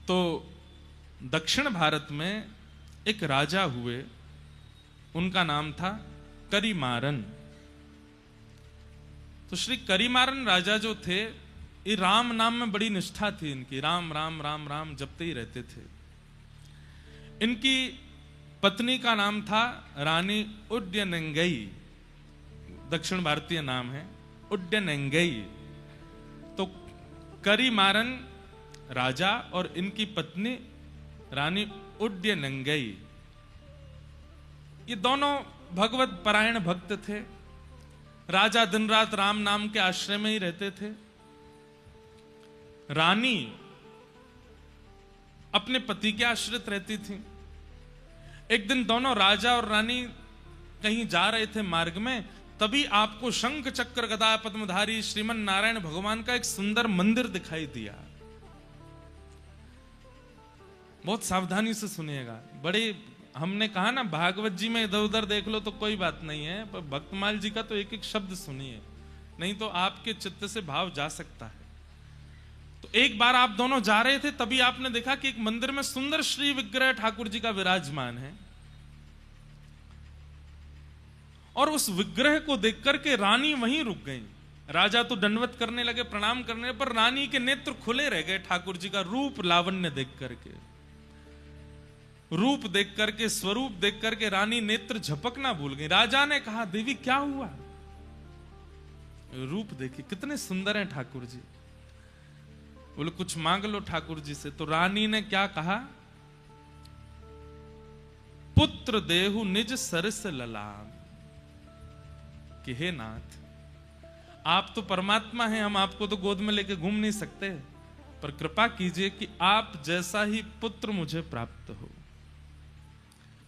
तो दक्षिण भारत में एक राजा हुए, उनका नाम था करिमारन। तो श्री करिमारन राजा जो थे, ये राम नाम में बड़ी निष्ठा थी इनकी, राम राम राम राम जपते ही रहते थे। इनकी पत्नी का नाम था रानी उड्डयनंगई, दक्षिण भारतीय नाम है उड्डयनंगई। तो करिमारन राजा और इनकी पत्नी रानी उड्डयनंगई, ये दोनों भगवत परायण भक्त थे। राजा दिन रात राम नाम के आश्रय में ही रहते थे। रानी अपने पति के आश्रित रहती थी। एक दिन दोनों राजा और रानी कहीं जा रहे थे मार्ग में, तभी आपको शंख चक्र गदा पद्मधारी श्रीमन नारायण भगवान का एक सुंदर मंदिर दिखाई दिया। बहुत सावधानी से सुनिएगा। बड़े, हमने कहा ना भागवत जी में इधर उधर देख लो तो कोई बात नहीं है, पर भक्तमाल जी का तो एक एक शब्द सुनिए, नहीं तो आपके चित्त से भाव जा सकता है। तो एक बार आप दोनों जा रहे थे, तभी आपने देखा कि एक मंदिर में सुंदर श्री विग्रह ठाकुर जी का विराजमान है, और उस विग्रह को देख करके रानी वहीं रुक गई। राजा तो दंडवत करने लगे, प्रणाम करने पर रानी के नेत्र खुले रह गए ठाकुर जी का रूप लावण्य देख करके। रूप देख करके, स्वरूप देख करके रानी नेत्र झपकना भूल गई। राजा ने कहा, देवी क्या हुआ? रूप देखिए कितने सुंदर हैं ठाकुर जी। बोले कुछ मांग लो ठाकुर जी से। तो रानी ने क्या कहा, पुत्र देहु निज सरस ललाम, कि हे नाथ, आप तो परमात्मा हैं, हम आपको तो गोद में लेके घूम नहीं सकते, पर कृपा कीजिए कि आप जैसा ही पुत्र मुझे प्राप्त हो।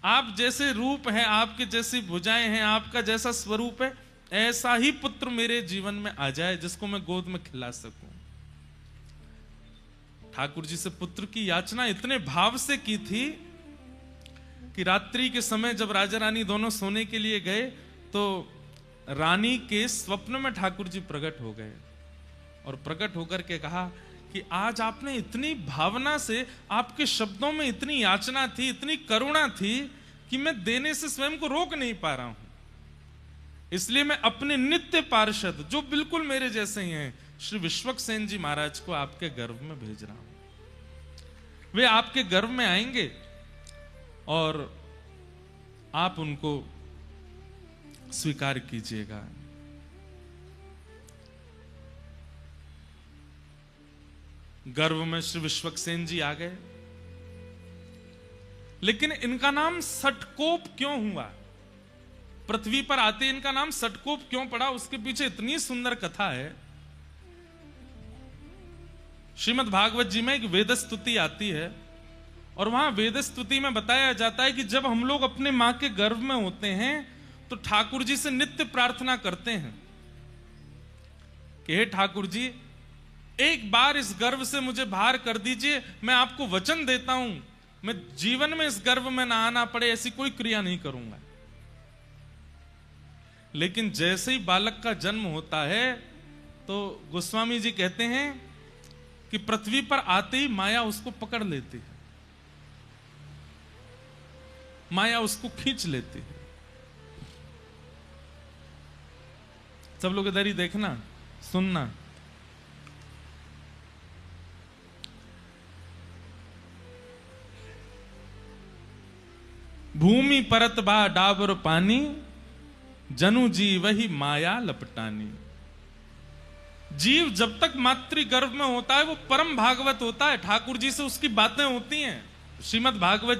आप जैसे रूप हैं, आपके जैसी भुजाएं हैं, आपका जैसा स्वरूप है, ऐसा ही पुत्र मेरे जीवन में आ जाए जिसको मैं गोद में खिला सकूं। ठाकुर जी से पुत्र की याचना इतने भाव से की थी कि रात्रि के समय जब राजा रानी दोनों सोने के लिए गए, तो रानी के स्वप्न में ठाकुर जी प्रकट हो गए, और प्रकट होकर के कहा कि आज आपने इतनी भावना से, आपके शब्दों में इतनी याचना थी, इतनी करुणा थी कि मैं देने से स्वयं को रोक नहीं पा रहा हूं। इसलिए मैं अपने नित्य पार्षद, जो बिल्कुल मेरे जैसे ही हैं, श्री विश्वक्सेन जी महाराज को आपके गर्भ में भेज रहा हूं। वे आपके गर्भ में आएंगे और आप उनको स्वीकार कीजिएगा। गर्भ में श्री विश्वक्सेन जी आ गए, लेकिन इनका नाम सटकोप क्यों हुआ? पृथ्वी पर आते इनका नाम सटकोप क्यों पड़ा? उसके पीछे इतनी सुंदर कथा है। श्रीमद् भागवत जी में एक वेद स्तुति आती है, और वहां वेद स्तुति में बताया जाता है कि जब हम लोग अपने मां के गर्भ में होते हैं तो ठाकुर जी से नित्य प्रार्थना करते हैं कि हे ठाकुर जी, एक बार इस गर्भ से मुझे बाहर कर दीजिए, मैं आपको वचन देता हूं, मैं जीवन में इस गर्भ में ना आना पड़े ऐसी कोई क्रिया नहीं करूंगा। लेकिन जैसे ही बालक का जन्म होता है, तो गोस्वामी जी कहते हैं कि पृथ्वी पर आते ही माया उसको पकड़ लेती है, माया उसको खींच लेती है। सब लोग इधर ही देखना, सुनना। भूमि परत बा डाबर पानी, जनु जी वही माया लपटानी। जीव जब तक मातृ गर्भ में होता है वो परम भागवत होता है, ठाकुर जी से उसकी बातें होती हैं। श्रीमद् भागवत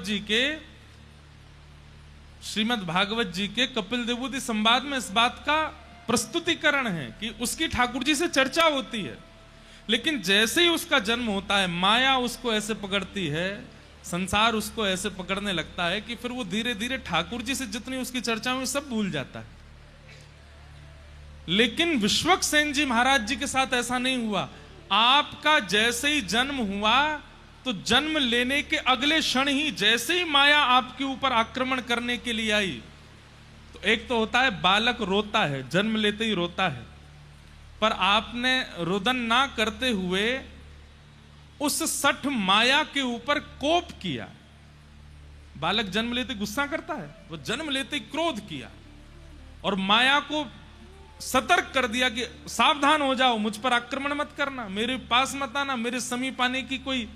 जी के कपिल देवूति संवाद में इस बात का प्रस्तुतिकरण है कि उसकी ठाकुर जी से चर्चा होती है। लेकिन जैसे ही उसका जन्म होता है, माया उसको ऐसे पकड़ती है, संसार उसको ऐसे पकड़ने लगता है कि फिर वो धीरे धीरे ठाकुर जी से जितनी उसकी चर्चा हुई सब भूल जाता है। लेकिन विश्वक्सेन जी महाराज जी के साथ ऐसा नहीं हुआ। आपका जैसे ही जन्म हुआ, तो जन्म लेने के अगले क्षण ही जैसे ही माया आपके ऊपर आक्रमण करने के लिए आई, तो एक तो होता है बालक रोता है, जन्म लेते ही रोता है, पर आपने रुदन ना करते हुए उस सठ माया के ऊपर कोप किया। बालक जन्म लेते गुस्सा करता है, वो जन्म लेते क्रोध किया और माया को सतर्क कर दिया कि सावधान हो जाओ, मुझ पर आक्रमण मत करना, मेरे पास मत आना, मेरे समीप आने की कोई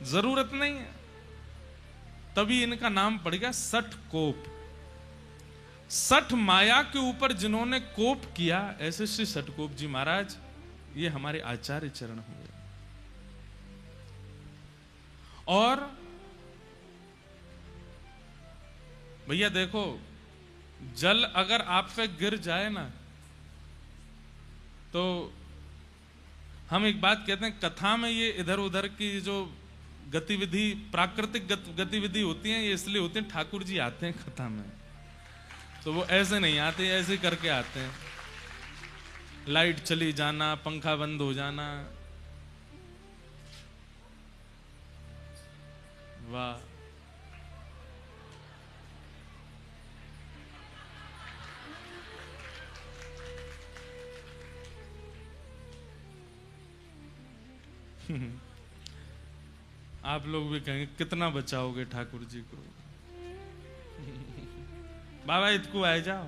जरूरत नहीं है। तभी इनका नाम पड़ गया सठ कोप। सठ माया के ऊपर जिन्होंने कोप किया, ऐसे श्री सठकोप जी महाराज, ये हमारे आचार्य चरण हुए। और भैया देखो, जल अगर आप पे गिर जाए ना, तो हम एक बात कहते हैं, कथा में ये इधर उधर की जो गतिविधि, प्राकृतिक गतिविधि होती है, ये इसलिए होती है ठाकुर जी आते हैं कथा में, तो वो ऐसे नहीं आते, ऐसे करके आते हैं। लाइट चली जाना, पंखा बंद हो जाना, वाह। आप लोग भी कहेंगे कितना बचाओगे ठाकुर जी को। बाबा इतको आए जाओ।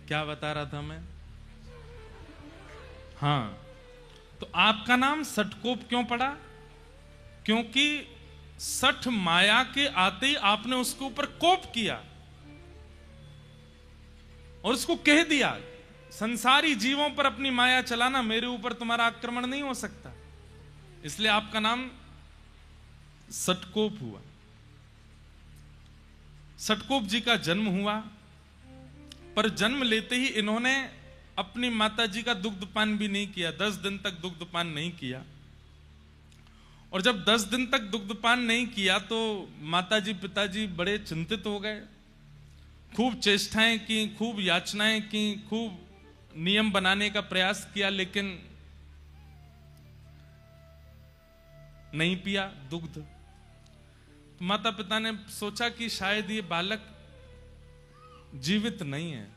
क्या बता रहा था मैं? हाँ, तो आपका नाम सठकोप क्यों पड़ा? क्योंकि सठ माया के आते ही आपने उसके ऊपर कोप किया और उसको कह दिया, संसारी जीवों पर अपनी माया चलाना, मेरे ऊपर तुम्हारा आक्रमण नहीं हो सकता। इसलिए आपका नाम सठकोप हुआ। सठकोप जी का जन्म हुआ, पर जन्म लेते ही इन्होंने अपनी माता जी का दुग्धपान भी नहीं किया। 10 दिन तक दुग्धपान नहीं किया। और जब 10 दिन तक दुग्धपान नहीं किया तो माताजी पिताजी बड़े चिंतित हो गए। खूब चेष्टाएं की, खूब याचनाएं की, खूब नियम बनाने का प्रयास किया, लेकिन नहीं पिया दुग्ध। तो माता पिता ने सोचा कि शायद ये बालक जीवित नहीं है,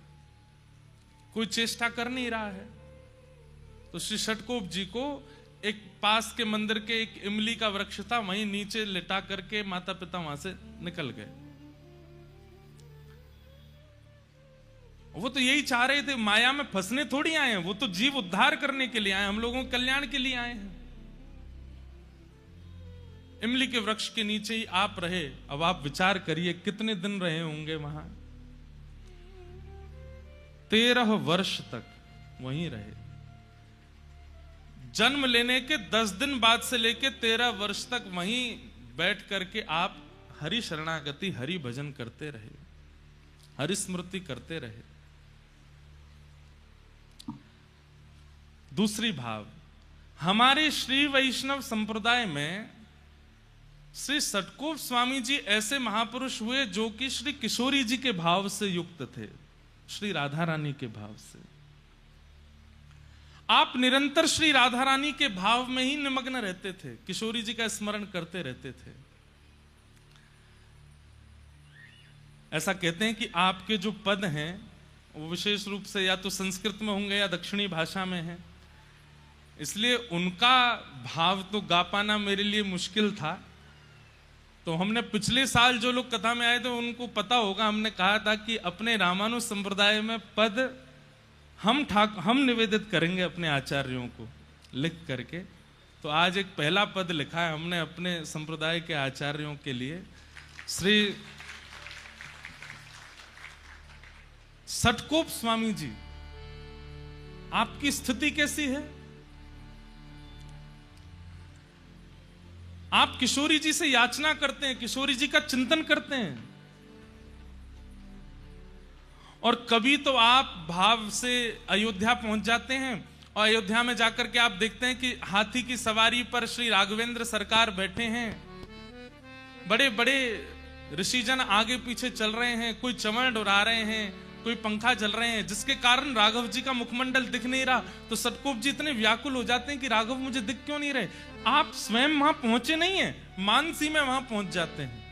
कोई चेष्टा कर नहीं रहा है। तो श्री सठकोप जी को एक पास के मंदिर के एक इमली का वृक्ष था, वहीं नीचे लिटा करके माता पिता वहां से निकल गए। वो तो यही चाह रहे थे, माया में फंसने थोड़ी आए हैं, वो तो जीव उद्धार करने के लिए आए, हम लोगों के कल्याण के लिए आए हैं। इमली के वृक्ष के नीचे ही आप रहे। अब आप विचार करिए कितने दिन रहे होंगे वहां। 13 वर्ष तक वहीं रहे। जन्म लेने के 10 दिन बाद से लेकर 13 वर्ष तक वहीं बैठ करके आप हरि शरणागति, हरि भजन करते रहे, हरि स्मृति करते रहे। दूसरी भाव, हमारे श्री वैष्णव संप्रदाय में श्री सठकोप स्वामी जी ऐसे महापुरुष हुए जो कि श्री किशोरी जी के भाव से युक्त थे, श्री राधा रानी के भाव से। आप निरंतर श्री राधा रानी के भाव में ही निमग्न रहते थे, किशोरी जी का स्मरण करते रहते थे। ऐसा कहते हैं कि आपके जो पद हैं वो विशेष रूप से या तो संस्कृत में होंगे या दक्षिणी भाषा में हैं, इसलिए उनका भाव तो गा पाना मेरे लिए मुश्किल था। तो हमने पिछले साल जो लोग कथा में आए थे उनको पता होगा, हमने कहा था कि अपने रामानुज संप्रदाय में पद हम निवेदित करेंगे अपने आचार्यों को लिख करके। तो आज एक पहला पद लिखा है हमने अपने संप्रदाय के आचार्यों के लिए। श्री सठकोप स्वामी जी, आपकी स्थिति कैसी है? आप किशोरी जी से याचना करते हैं, किशोरी जी का चिंतन करते हैं, और कभी तो आप भाव से अयोध्या पहुंच जाते हैं और अयोध्या में जाकर के आप देखते हैं कि हाथी की सवारी पर श्री राघवेंद्र सरकार बैठे हैं, बड़े बड़े ऋषिजन आगे पीछे चल रहे हैं, कोई चमड़ उड़ा रहे हैं, कोई पंखा चल रहे हैं, जिसके कारण राघव जी का मुखमंडल दिख नहीं रहा। तो सठकोप जी इतने व्याकुल हो जाते हैं कि राघव मुझे दिख क्यों नहीं रहे। आप स्वयं वहां पहुंचे नहीं है, मानसी में वहां पहुंच जाते हैं।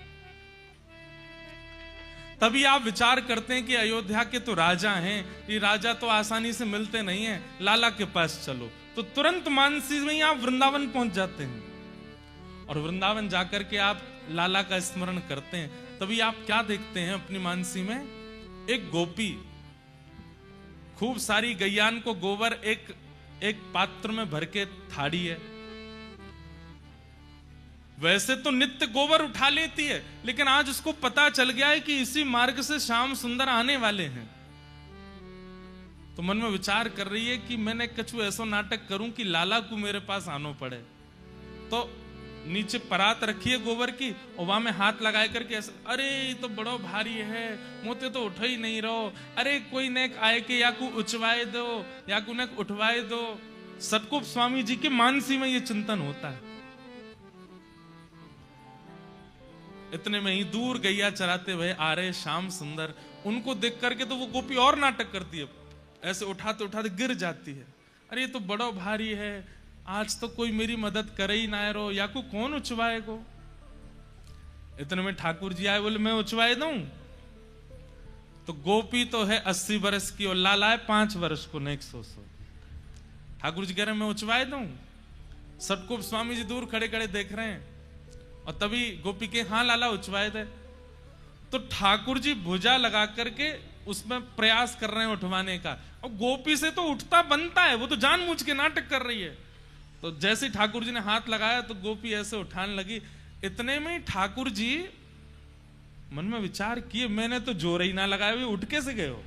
तभी आप विचार करते हैं कि अयोध्या के तो राजा हैं, ये राजा तो आसानी से मिलते नहीं हैं, लाला के पास चलो। तो तुरंत मानसी में ही आप वृंदावन पहुंच जाते हैं और वृंदावन जाकर के आप लाला का स्मरण करते हैं। तभी आप क्या देखते हैं अपनी मानसी में, एक गोपी खूब सारी गैयान को गोबर एक पात्र में भर के थाड़ी है। वैसे तो नित्य गोबर उठा लेती है, लेकिन आज उसको पता चल गया है कि इसी मार्ग से श्याम सुंदर आने वाले हैं। तो मन में विचार कर रही है कि मैंने कछु ऐसा नाटक करूं कि लाला को मेरे पास आनो पड़े। तो नीचे परात रखी है गोबर की और वहां में हाथ लगाए करके ऐसा, अरे ये तो बड़ो भारी है, मोते तो उठ ही नहीं रहो, अरे कोई नेक आए के या को उचवाए दो या को नेक उठवाए दो। सतगोप स्वामी जी के मानसी में ये चिंतन होता है। इतने में ही दूर गैया चराते हुए आ रहे श्याम सुंदर, उनको देख करके तो वो गोपी और नाटक करती है, ऐसे उठाते उठाते गिर जाती है। अरे ये तो बड़ो भारी है, आज तो कोई मेरी मदद करे ही ना रो, या को कौन उचवाए को। इतने में ठाकुर जी आए, बोले मैं उचवाए दूं। तो गोपी तो है 80 वर्ष की और लाला है 5 वर्ष को, नहीं 100। ठाकुर जी कह रहे हैं मैं उचवाए दूं। सतगोप स्वामी जी दूर खड़े खड़े देख रहे हैं और तभी गोपी के हाँ लाला उचवाए दे। तो ठाकुर जी भुजा लगा करके उसमें प्रयास कर रहे हैं उठवाने का, और गोपी से तो उठता बनता है, वो तो जानबूझ के नाटक कर रही है। तो जैसे ही ठाकुर जी ने हाथ लगाया तो गोपी ऐसे उठाने लगी। इतने में ठाकुर जी मन में विचार किए, मैंने तो जोर ही ना लगाया, हुए उठ कैसे गए हो।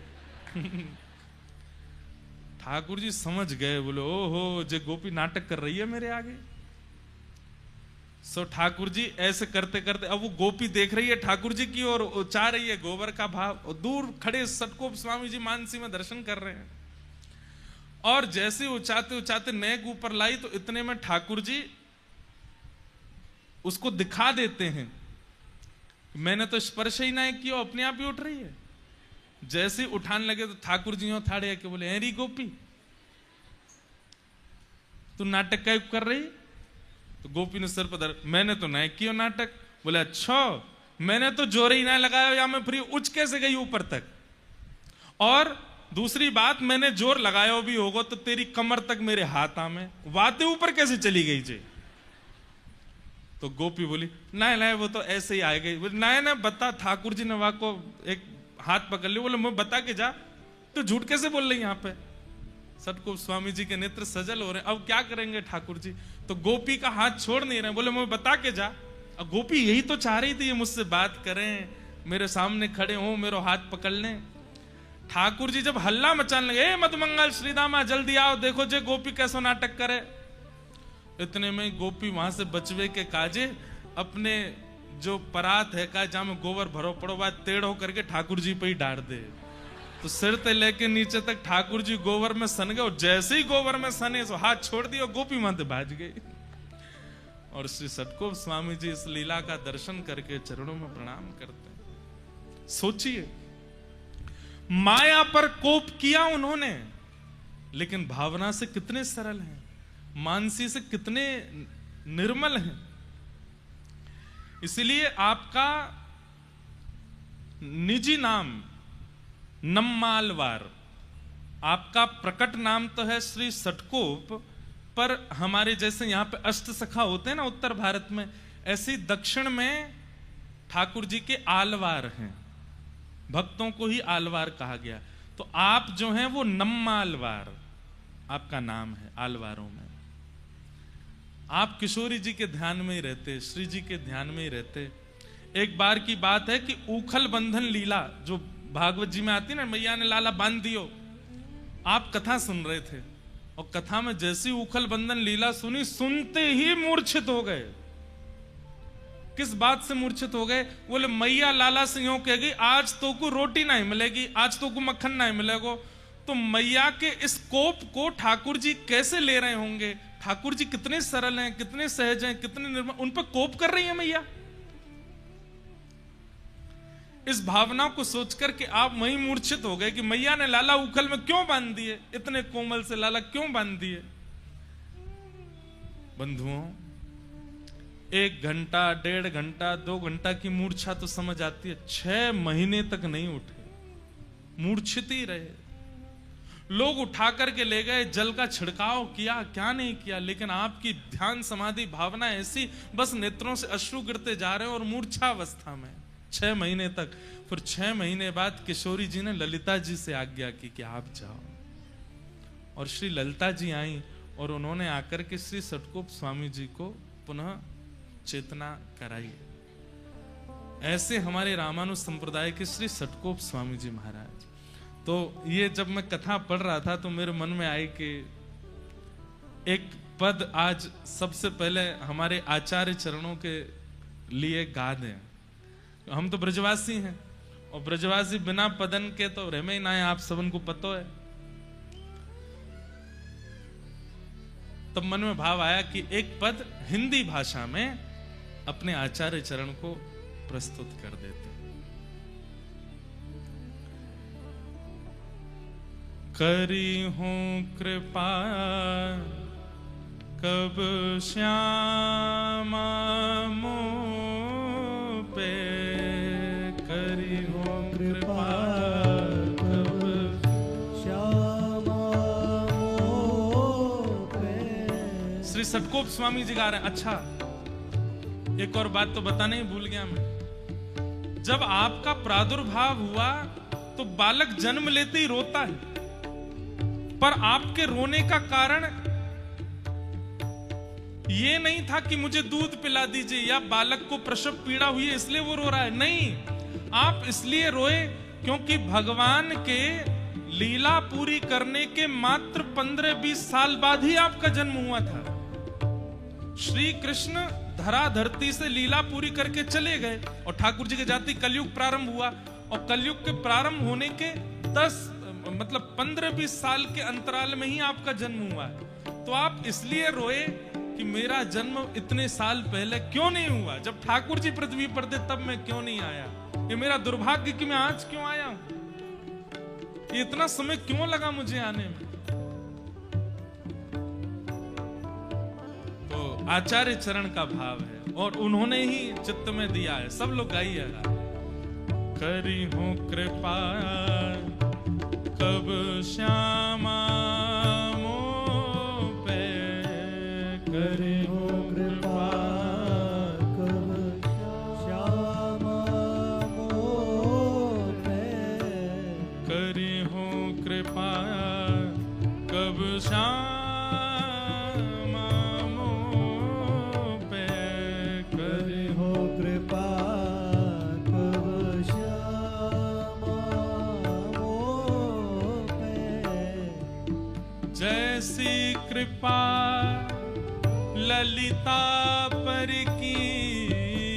ठाकुर जी समझ गए, बोले ओहो जे गोपी नाटक कर रही है मेरे आगे। सो ठाकुर जी ऐसे करते करते, अब वो गोपी देख रही है ठाकुर जी की और चाह रही है गोबर का भाव, और दूर खड़े सतगोप स्वामी जी मानसी में दर्शन कर रहे हैं। और जैसे उचाते उचाते नेक ऊपर लाई तो इतने में ठाकुर जी उसको दिखा देते हैं, मैंने तो स्पर्श ही ना किया, अपने आप ही उठ रही है। जैसे ही उठाने लगे तो ठाकुर जी थाड़े के बोले, हेरी गोपी तू नाटक क्या कर रही। तो गोपी ने सिर पर, मैंने तो नहीं किया नाटक। बोले अच्छा, मैंने तो जोर ही ना लगाया, या मैं फिर उच कैसे गई ऊपर तक। और दूसरी बात, मैंने जोर लगाया भी होगा तो तेरी कमर तक मेरे हाथ आमे, वाते ऊपर कैसे चली गई जी। तो गोपी बोली नहीं नहीं वो तो ऐसे ही आ गई। नहीं ना बता, ठाकुर जी ने वहां को एक हाथ पकड़ लिया। बोले मैं बता के जा, तो झूठ कैसे बोल रही यहाँ पे। सतगोप स्वामी जी के नेत्र सजल हो रहे हैं, अब क्या करेंगे ठाकुर जी। तो गोपी का हाथ छोड़ नहीं रहे, बोले मैं बता के जा। अब गोपी यही तो चाह रही थी, ये मुझसे बात करें, मेरे सामने खड़े हो, मेरा हाथ पकड़ लें। ठाकुर जी जब हल्ला मचाने लगे, मधुमंगल श्रीदामा जल्दी आओ, देखो जे गोपी कैसा नाटक करे। इतने में गोपी वहां से बचवे के काजे अपने जो परात है का, जहां में गोबर भरो पड़ो, बात टेढ़ होकर के ठाकुर जी पे ही डाल दे। तो सिर से लेके नीचे तक ठाकुर जी गोबर में सन गए, और जैसे ही गोबर में सने तो हाथ छोड़ दिया, गोपी वहां से भाज गई। और श्री सतगोप स्वामी जी इस लीला का दर्शन करके चरणों में प्रणाम करते हैं। सोचिए, माया पर कोप किया उन्होंने, लेकिन भावना से कितने सरल हैं, मानसी से कितने निर्मल हैं। इसलिए आपका निजी नाम नम्मालवार, आपका प्रकट नाम तो है श्री सतगोप, पर हमारे जैसे यहां पे अष्ट सखा होते हैं ना उत्तर भारत में, ऐसे दक्षिण में ठाकुर जी के आलवार हैं, भक्तों को ही आलवार कहा गया। तो आप जो हैं वो नम्मालवार आपका नाम है आलवारों में। आप किशोरी जी के ध्यान में ही रहते, श्री जी के ध्यान में ही रहते। एक बार की बात है कि ऊखल बंधन लीला जो भागवत जी में आती है ना, मैया ने लाला बांध दियो, आप कथा सुन रहे थे और कथा में जैसी उखल बंधन लीला सुनी, सुनते ही मूर्छित हो गए। किस बात से मूर्छित हो गए? बोले मैया लाला से यूं कह गई, आज तो को रोटी नहीं मिलेगी, आज तो को मक्खन नहीं मिलेगा। तो मैया के इस कोप को ठाकुर जी कैसे ले रहे होंगे? ठाकुर जी कितने सरल हैं, कितने सहज हैं, कितने निर्मल, उन पर कोप कर रही है मैया। इस भावना को सोचकर के आप वहीं मूर्छित हो गए कि मैया ने लाला उखल में क्यों बांध दिए, इतने कोमल से लाला क्यों बांध दिए। बंधुओं, 1 घंटा, 1.5 घंटा, 2 घंटा की मूर्छा तो समझ आती है, 6 महीने तक नहीं उठे, मूर्छित ही रहे। लोग उठा करके ले गए, जल का छिड़काव किया, क्या नहीं किया, लेकिन आपकी ध्यान समाधि भावना ऐसी, बस नेत्रों से अश्रु गिरते जा रहे हैं और मूर्छावस्था में 6 महीने तक। फिर 6 महीने बाद किशोरी जी ने ललिता जी से आज्ञा की कि आप जाओ, और श्री ललिता जी आई और उन्होंने आकर के श्री सटकोप स्वामी जी को पुनः चेतना कराई। ऐसे हमारे रामानुज संप्रदाय के श्री सटकोप स्वामी जी महाराज। तो ये जब मैं कथा पढ़ रहा था तो मेरे मन में आई कि एक पद आज सबसे पहले हमारे आचार्य चरणों के लिए गा दें। हम तो ब्रजवासी हैं, और ब्रजवासी बिना पदन के तो रह में ही ना है, आप सबन को पता है। तब मन में भाव आया कि एक पद हिंदी भाषा में अपने आचार्य चरण को प्रस्तुत कर देते। करी हूं कृपा कब श्यामा मोह पे, करी हूं कृपा कब श्यामा मोह पे। श्री सटकोप स्वामी जी गा रहे हैं। अच्छा, एक और बात तो बताने ही भूल गया मैं। जब आपका प्रादुर्भाव हुआ तो बालक जन्म लेते ही रोता है, पर आपके रोने का कारण ये नहीं था कि मुझे दूध पिला दीजिए या बालक को प्रसव पीड़ा हुई है इसलिए वो रो रहा है। नहीं, आप इसलिए रोए क्योंकि भगवान के लीला पूरी करने के मात्र 15-20 साल बाद ही आपका जन्म हुआ था। श्री कृष्ण धरा धरती से लीला पूरी करके चले गए और ठाकुर जी के जाति कलयुग प्रारंभ हुआ, और कलयुग के प्रारंभ होने के 15-20 साल के अंतराल में ही आपका जन्म हुआ है। तो आप इसलिए रोए कि मेरा जन्म इतने साल पहले क्यों नहीं हुआ, जब ठाकुर जी पृथ्वी पर थे तब मैं क्यों नहीं आया, ये मेरा दुर्भाग्य कि मैं आज क्यों आया हूं, ये इतना समय क्यों लगा मुझे आने में। तो आचार्य चरण का भाव है और उन्होंने ही चित्त में दिया है। सब लोग गाइएगा। करी हूं कृपा कब श्यामा मोह पे, करी हूं कृपा कब श्यामा मोह पे, करी हूं कृपा कब श्यामा मोह पे, करी हूं कृपा जैसी कृपा ललिता पर कीनी,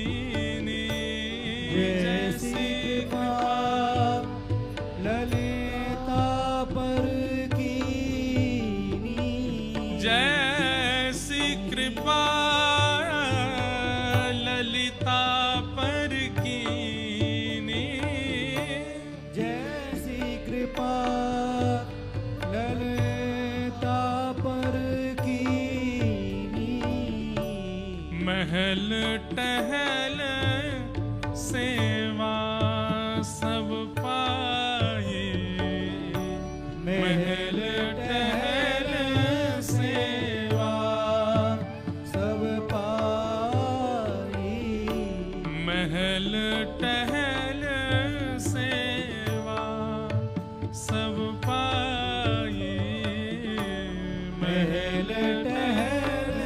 जैसी कृपा ललिता पर कीनी, जैसी कृपा ललिता पर कीनी, जैसी कृपा महल टहल सेवा सब पाए, महल टहल सेवा सब पाए, महल टहल सेवा सब पाए, महल टहल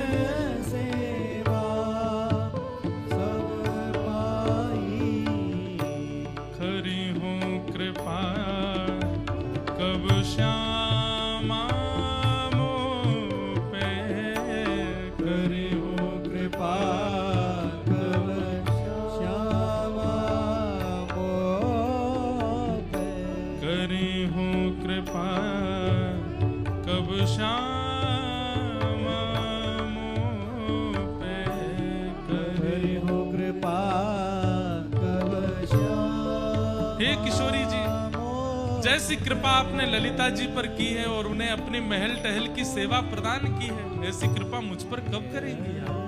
श्यामा मोह पे, करी हूं कृपा कब श्यामा मोह पे, करी हूं कृपा कब श्यामा मोह पे, करी हूं कृपा कब श्यामा। हे किशोरी जी, जैसी कृपा आपने ललिता जी पर की है और उन्हें अपने महल टहल की सेवा प्रदान की है, ऐसी कृपा मुझ पर कब करेंगी आप?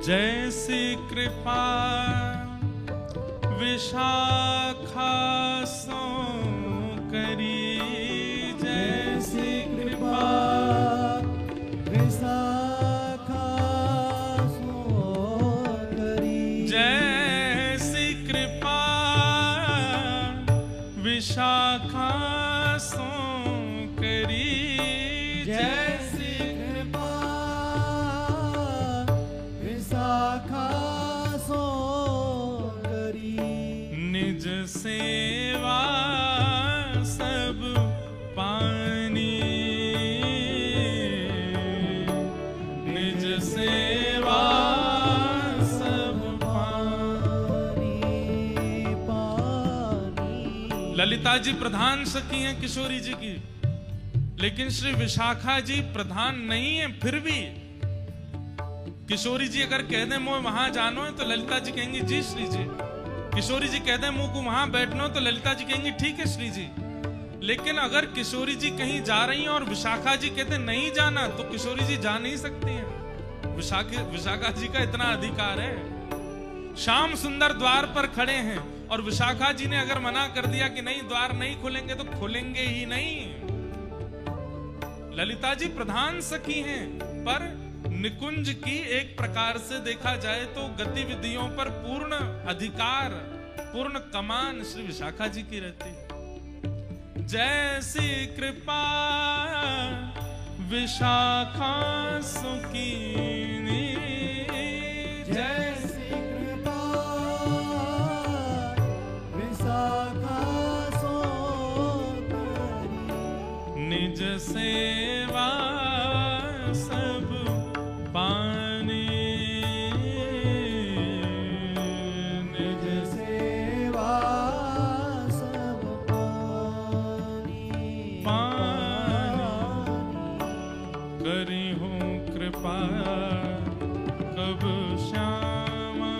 जैसी कृपा विशाखा सो करी, जैसी कृपा विशाखा सो करी, जैसी कृपा विशाखा सो करी, जैसी कृपा विशाखा सो करी, निज सेवा सब पानी, निज सेवा सब पानी पानी। ललिता जी प्रधान सखी हैं किशोरी जी की, लेकिन श्री विशाखा जी प्रधान नहीं है। फिर भी किशोरी जी अगर कह दें मुझे वहां जानो है तो ललिता जी कहेंगी जी श्री जी। किशोरी जी कह दें मुझ को वहां बैठना हो तो ललिता जी कहेंगी ठीक है श्री जी। लेकिन अगर किशोरी जी कहीं जा रही हैं और विशाखा जी कहते नहीं जाना तो किशोरी जी जा नहीं सकती हैं। विशाखा जी का इतना अधिकार है। श्याम सुंदर द्वार पर खड़े हैं और विशाखा जी ने अगर मना कर दिया कि नहीं द्वार नहीं खुलेंगे तो खुलेंगे ही नहीं। ललिता जी प्रधान सखी हैं, पर निकुंज की एक प्रकार से देखा जाए तो गतिविधियों पर पूर्ण अधिकार, पूर्ण कमान श्री विशाखा जी की रहती है। जैसी कृपा विशाखा सुकीनी, जैसी कृपा विशाखा सो करी, निज सेवा सब पानी, निज सेवा सब पानी करी हूँ कृपा कब श्यामा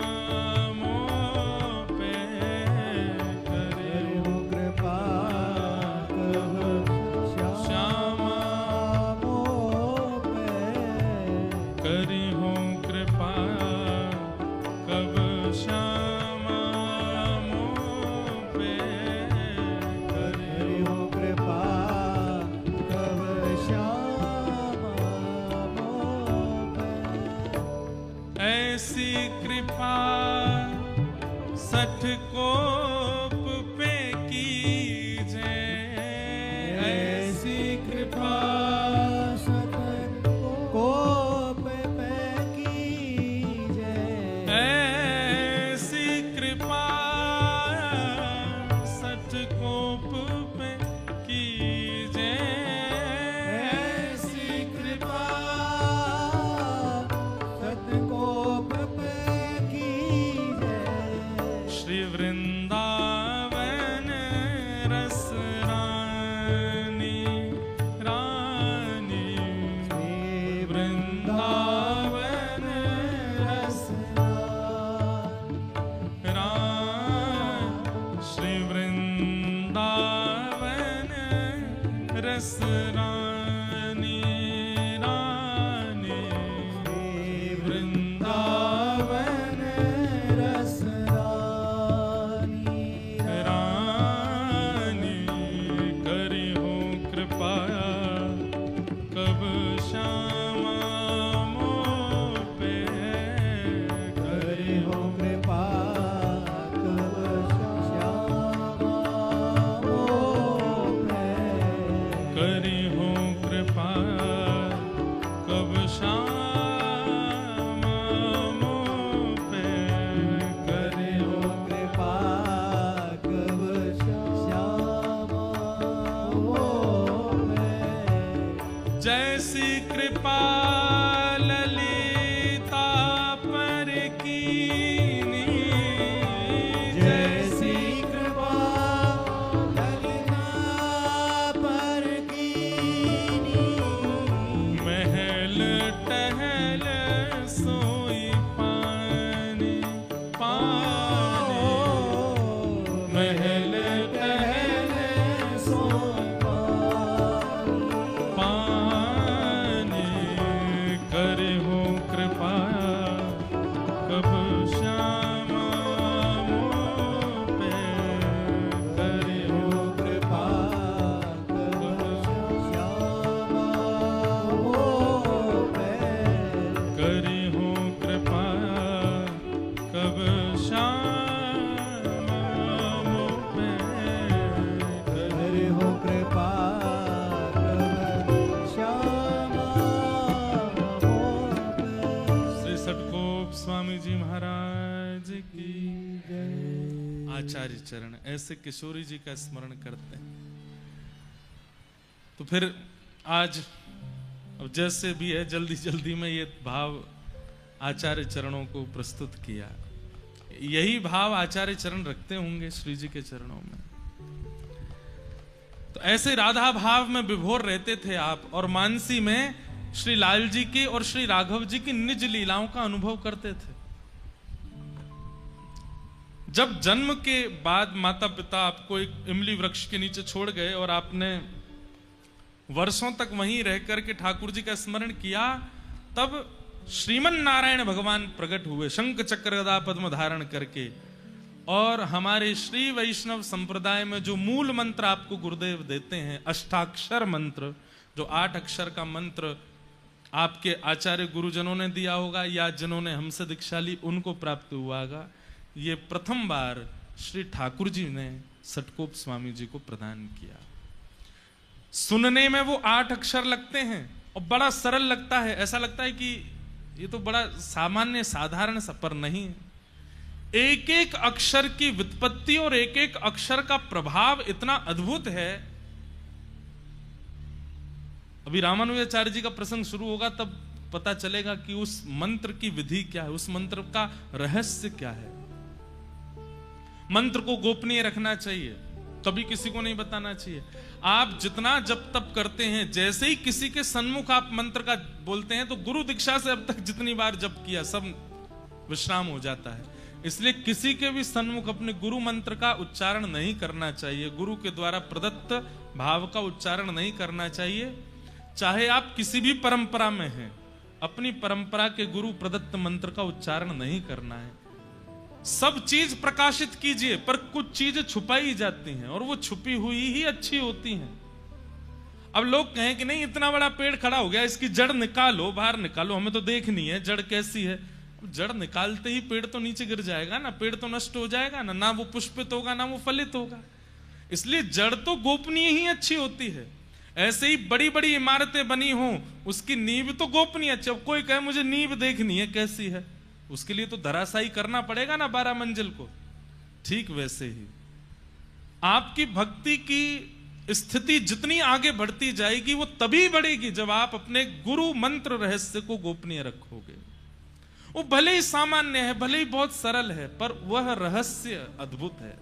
मोह पे, करी हूँ कृपा कब श्यामा मोह पे, करी हूँ कृपा कब श्यामा मोह पे, करी हूँ कृपा कब श्यामा मोह पे। ऐसी कृपा सठ कोप पे कीजे, ऐसी कृपा कोप पे कीजे, ऐसी कृपा सठ कोप पे कीजे, ऐसी कृपा सतकोप पे कीजे, श्री वृंदावन रस रानी, रानी श्री वृंदावन रस श्री वृंदावन रस रानी, रानी वृंदावन रस रानी, रानी करी हो कृपा कब श्यामा स्वामी जी महाराज की जय। आचार्य चरण ऐसे किशोरी जी का स्मरण करते हैं। तो फिर आज अब जैसे भी है जल्दी जल्दी में ये भाव आचार्य चरणों को प्रस्तुत किया। यही भाव आचार्य चरण रखते होंगे श्री जी के चरणों में। तो ऐसे राधा भाव में विभोर रहते थे आप, और मानसी में श्री लाल जी की और श्री राघव जी की निज लीलाओं का अनुभव करते थे। जब जन्म के बाद माता पिता आपको एक इमली वृक्ष के नीचे छोड़ गए और आपने वर्षों तक वहीं रह करके ठाकुर जी का स्मरण किया, तब श्रीमन नारायण भगवान प्रकट हुए शंख चक्र गदा पद्म धारण करके। और हमारे श्री वैष्णव संप्रदाय में जो मूल मंत्र आपको गुरुदेव देते हैं, अष्टाक्षर मंत्र, जो 8 अक्षर का मंत्र आपके आचार्य गुरुजनों ने दिया होगा या जिन्होंने हमसे दीक्षा ली उनको प्राप्त हुआ होगा, ये प्रथम बार श्री ठाकुर जी ने सटकोप स्वामी जी को प्रदान किया। सुनने में वो 8 अक्षर लगते हैं और बड़ा सरल लगता है, ऐसा लगता है कि ये तो बड़ा सामान्य साधारण सा, पर नहीं। एक एक अक्षर की व्युत्पत्ति और एक एक अक्षर का प्रभाव इतना अद्भुत है। अभी रामानुजाचार्य जी का प्रसंग शुरू होगा तब पता चलेगा कि उस मंत्र की विधि क्या है, उस मंत्र का रहस्य क्या है। मंत्र को गोपनीय रखना चाहिए, कभी किसी को नहीं बताना चाहिए। आप जितना जप तप करते हैं, जैसे ही किसी के सन्मुख आप मंत्र का बोलते हैं तो गुरु दीक्षा से अब तक जितनी बार जप किया सब विश्राम हो जाता है। इसलिए किसी के भी सन्मुख अपने गुरु मंत्र का उच्चारण नहीं करना चाहिए, गुरु के द्वारा प्रदत्त भाव का उच्चारण नहीं करना चाहिए। चाहे आप किसी भी परंपरा में हैं, अपनी परंपरा के गुरु प्रदत्त मंत्र का उच्चारण नहीं करना है। सब चीज प्रकाशित कीजिए, पर कुछ चीजें छुपाई जाती हैं और वो छुपी हुई ही अच्छी होती हैं। अब लोग कहें कि नहीं इतना बड़ा पेड़ खड़ा हो गया, इसकी जड़ निकालो, बाहर निकालो, हमें तो देखनी है जड़ कैसी है। जड़ निकालते ही पेड़ तो नीचे गिर जाएगा ना, पेड़ तो नष्ट हो जाएगा ना वो पुष्पित होगा ना वो फलित होगा। इसलिए जड़ तो गोपनीय ही अच्छी होती है। ऐसे ही बड़ी बड़ी इमारतें बनी हों, उसकी नींव तो गोपनीय अच्छी। अब कोई कहे मुझे नींव देखनी है कैसी है, उसके लिए तो धराशायी करना पड़ेगा ना 12 मंजिल को। ठीक वैसे ही आपकी भक्ति की स्थिति जितनी आगे बढ़ती जाएगी वो तभी बढ़ेगी जब आप अपने गुरु मंत्र रहस्य को गोपनीय रखोगे। वो भले ही सामान्य है, भले ही बहुत सरल है, पर वह रहस्य अद्भुत है,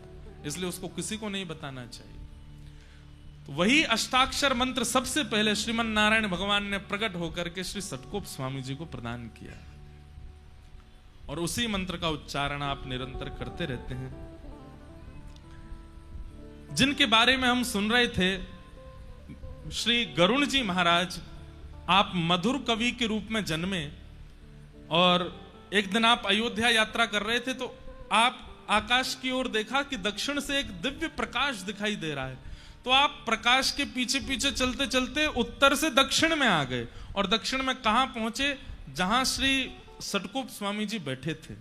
इसलिए उसको किसी को नहीं बताना चाहिए। तो वही अष्टाक्षर मंत्र सबसे पहले श्रीमन नारायण भगवान ने प्रकट होकर के श्री सटकोप स्वामी जी को प्रदान किया, और उसी मंत्र का उच्चारण आप निरंतर करते रहते हैं। जिनके बारे में हम सुन रहे थे, श्री गरुण जी महाराज, आप मधुर कवि के रूप में जन्मे, और एक दिन आप अयोध्या यात्रा कर रहे थे तो आप आकाश की ओर देखा कि दक्षिण से एक दिव्य प्रकाश दिखाई दे रहा है। तो आप प्रकाश के पीछे पीछे चलते चलते उत्तर से दक्षिण में आ गए, और दक्षिण में कहां पहुंचे, जहां श्री सटकोप स्वामी जी बैठे थे।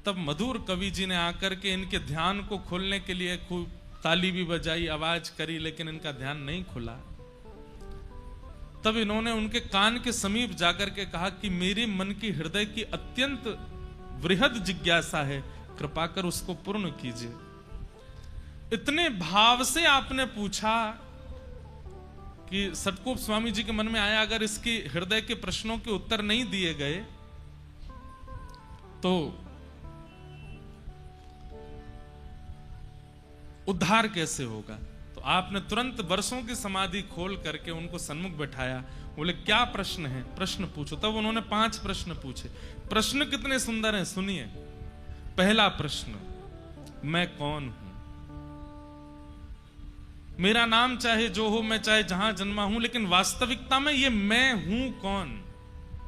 तब मधुर कवि जी ने आकर के इनके ध्यान को खोलने के लिए खूब ताली भी बजाई, आवाज करी, लेकिन इनका ध्यान नहीं खुला। तब इन्होंने उनके कान के समीप जाकर के कहा कि मेरे मन की हृदय की अत्यंत वृहद जिज्ञासा है, कृपा कर उसको पूर्ण कीजिए। इतने भाव से आपने पूछा कि सटकोप स्वामी जी के मन में आया अगर इसकी हृदय के प्रश्नों के उत्तर नहीं दिए गए तो उद्धार कैसे होगा। तो आपने तुरंत वर्षों की समाधि खोल करके उनको सन्मुख बैठाया। बोले क्या प्रश्न है, प्रश्न पूछो। तब उन्होंने 5 प्रश्न पूछे। प्रश्न कितने सुंदर हैं, सुनिए। पहला प्रश्न, मैं कौन हूं? मेरा नाम चाहे जो हो, मैं चाहे जहां जन्मा हूं, लेकिन वास्तविकता में ये मैं हूं कौन?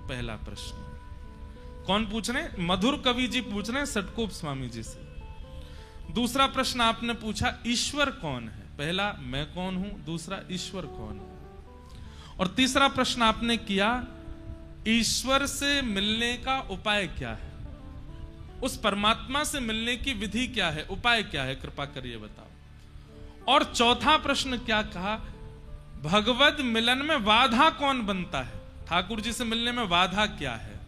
पहला प्रश्न। कौन पूछ रहे हैं? मधुर कवि जी पूछ रहे हैं सटकोप स्वामी जी से। दूसरा प्रश्न आपने पूछा, ईश्वर कौन है? पहला मैं कौन हूं, दूसरा ईश्वर कौन है। और तीसरा प्रश्न आपने किया, ईश्वर से मिलने का उपाय क्या है? उस परमात्मा से मिलने की विधि क्या है, उपाय क्या है, कृपा करिए बताओ। और चौथा प्रश्न क्या कहा, भगवद मिलन में बाधा कौन बनता है? ठाकुर जी से मिलने में बाधा क्या है?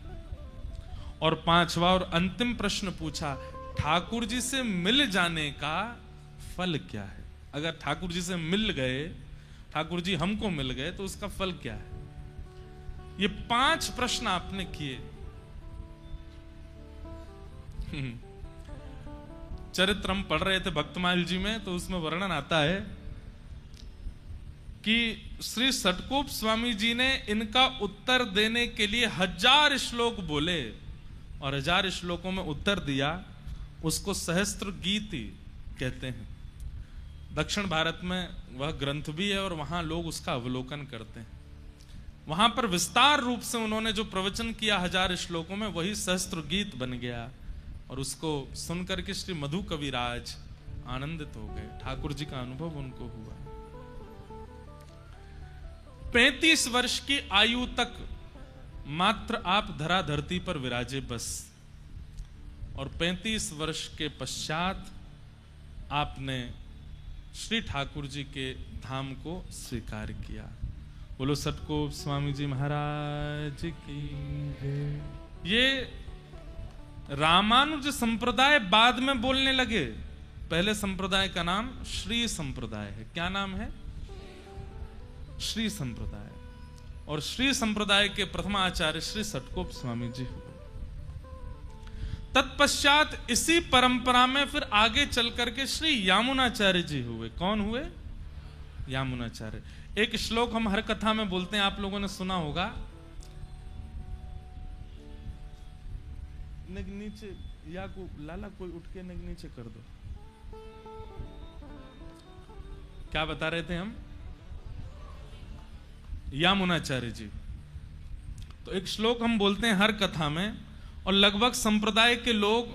और पांचवा और अंतिम प्रश्न पूछा, ठाकुर जी से मिल जाने का फल क्या है? अगर ठाकुर जी से मिल गए, ठाकुर जी हमको मिल गए, तो उसका फल क्या है? ये 5 प्रश्न आपने किए। चरित्र हम पढ़ रहे थे भक्तमाल जी में, तो उसमें वर्णन आता है कि श्री षटकोप स्वामी जी ने इनका उत्तर देने के लिए 1000 श्लोक बोले और 1000 श्लोकों में उत्तर दिया। उसको सहस्त्र गीति कहते हैं। दक्षिण भारत में वह ग्रंथ भी है और वहां लोग उसका अवलोकन करते हैं। वहां पर विस्तार रूप से उन्होंने जो प्रवचन किया 1000 श्लोकों में, वही सहस्त्र गीत बन गया और उसको सुनकर के श्री मधु कविराज आनंदित हो गए। ठाकुर जी का अनुभव उनको हुआ। 35 वर्ष की आयु तक मात्र आप धरा धरती पर विराजे बस, और 35 वर्ष के पश्चात आपने श्री ठाकुर जी के धाम को स्वीकार किया। बोलो षटकोप स्वामी जी महाराज की। ये रामानुज संप्रदाय बाद में बोलने लगे। पहले संप्रदाय का नाम श्री संप्रदाय है। क्या नाम है? श्री संप्रदाय। और श्री संप्रदाय के प्रथम आचार्य श्री षटकोप स्वामी जी हुए। तत्पश्चात इसी परंपरा में फिर आगे चल करके श्री यामुनाचार्य जी हुए। कौन हुए? यामुनाचार्य। एक श्लोक हम हर कथा में बोलते हैं, आप लोगों ने सुना होगा। नीचे या को लाला कोई उठ के नीचे कर दो। क्या बता रहे थे हम? यामुनाचार्य जी। तो एक श्लोक हम बोलते हैं हर कथा में, और लगभग संप्रदाय के लोग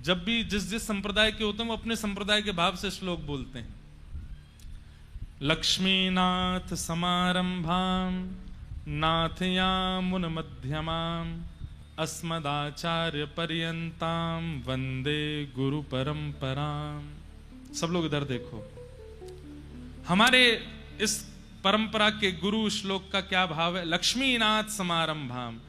जब भी जिस संप्रदाय के होते हैं वो अपने संप्रदाय के भाव से श्लोक बोलते हैं। लक्ष्मीनाथ समारंभाम नाथयामुन मध्यमाम अस्मदाचार्य पर्यंताम वंदे गुरु परंपराम। सब लोग इधर देखो। हमारे इस परंपरा के गुरु श्लोक का क्या भाव है? लक्ष्मीनाथ समारंभाम।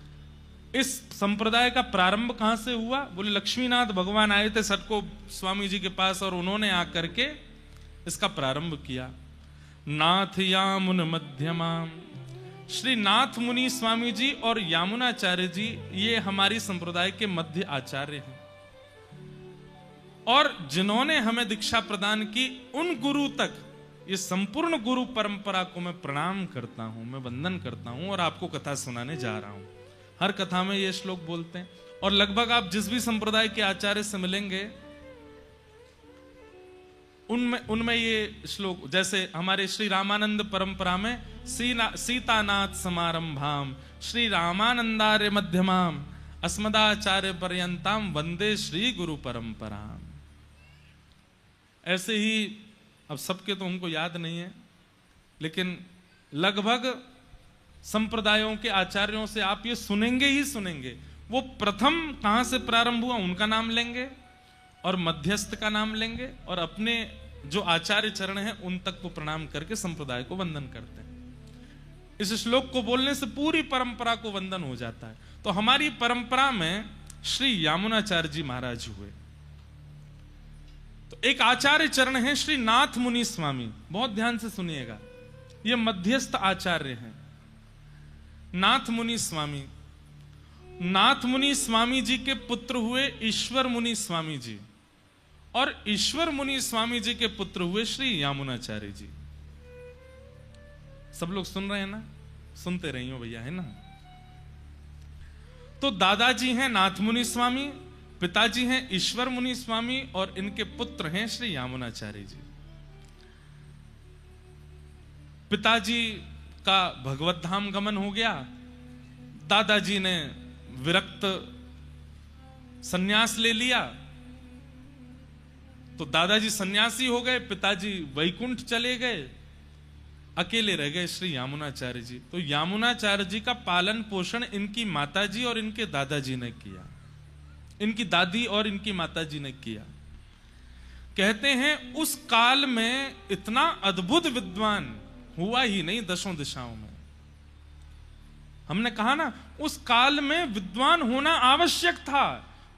इस संप्रदाय का प्रारंभ कहां से हुआ? बोले लक्ष्मीनाथ भगवान आए थे षटकोप स्वामी जी के पास और उन्होंने आकर के इसका प्रारंभ किया। नाथ यामुन मध्यमाम। श्री नाथ मुनि स्वामी जी और यामुनाचार्य जी ये हमारी संप्रदाय के मध्य आचार्य हैं, और जिन्होंने हमें दीक्षा प्रदान की उन गुरु तक, ये संपूर्ण गुरु परंपरा को मैं प्रणाम करता हूं, मैं वंदन करता हूं और आपको कथा सुनाने जा रहा हूं। हर कथा में ये श्लोक बोलते हैं, और लगभग आप जिस भी संप्रदाय के आचार्य से मिलेंगे उनमें ये श्लोक, जैसे हमारे श्री रामानंद परंपरा में सीतानाथ समारंभाम श्री रामानंदार्य मध्यमाम अस्मदाचार्य पर्यंताम वंदे श्री गुरु परंपराम। ऐसे ही अब सबके तो हमको याद नहीं है, लेकिन लगभग संप्रदायों के आचार्यों से आप ये सुनेंगे ही सुनेंगे। वो प्रथम कहां से प्रारंभ हुआ उनका नाम लेंगे और मध्यस्थ का नाम लेंगे, और अपने जो आचार्य चरण हैं उन तक को प्रणाम करके संप्रदाय को वंदन करते हैं। इस श्लोक को बोलने से पूरी परंपरा को वंदन हो जाता है। तो हमारी परंपरा में श्री यामुनाचार्य जी महाराज हुए। तो एक आचार्य चरण है श्री नाथ मुनि स्वामी। बहुत ध्यान से सुनिएगा, ये मध्यस्थ आचार्य हैं। नाथ मुनि स्वामी, नाथ मुनि स्वामी जी के पुत्र हुए ईश्वर मुनि स्वामी जी, और ईश्वर मुनि स्वामी जी के पुत्र हुए श्री यामुनाचार्य जी। सब लोग सुन रहे हैं ना? सुनते रहिए भैया, है ना? तो दादाजी हैं नाथ मुनि स्वामी, पिताजी हैं ईश्वर मुनि स्वामी, और इनके पुत्र हैं श्री यामुनाचार्य जी। पिताजी का भगवत धाम गमन हो गया, दादाजी ने विरक्त सन्यास ले लिया, तो दादाजी सन्यासी हो गए, पिताजी वैकुंठ चले गए, अकेले रह गए श्री यामुनाचार्य जी। तो यामुनाचार्य जी का पालन पोषण इनकी माताजी और इनके दादाजी ने किया, इनकी दादी और इनकी माताजी ने किया। कहते हैं उस काल में इतना अद्भुत विद्वान हुआ ही नहीं दशों दिशाओं में। हमने कहा ना, उस काल में विद्वान होना आवश्यक था,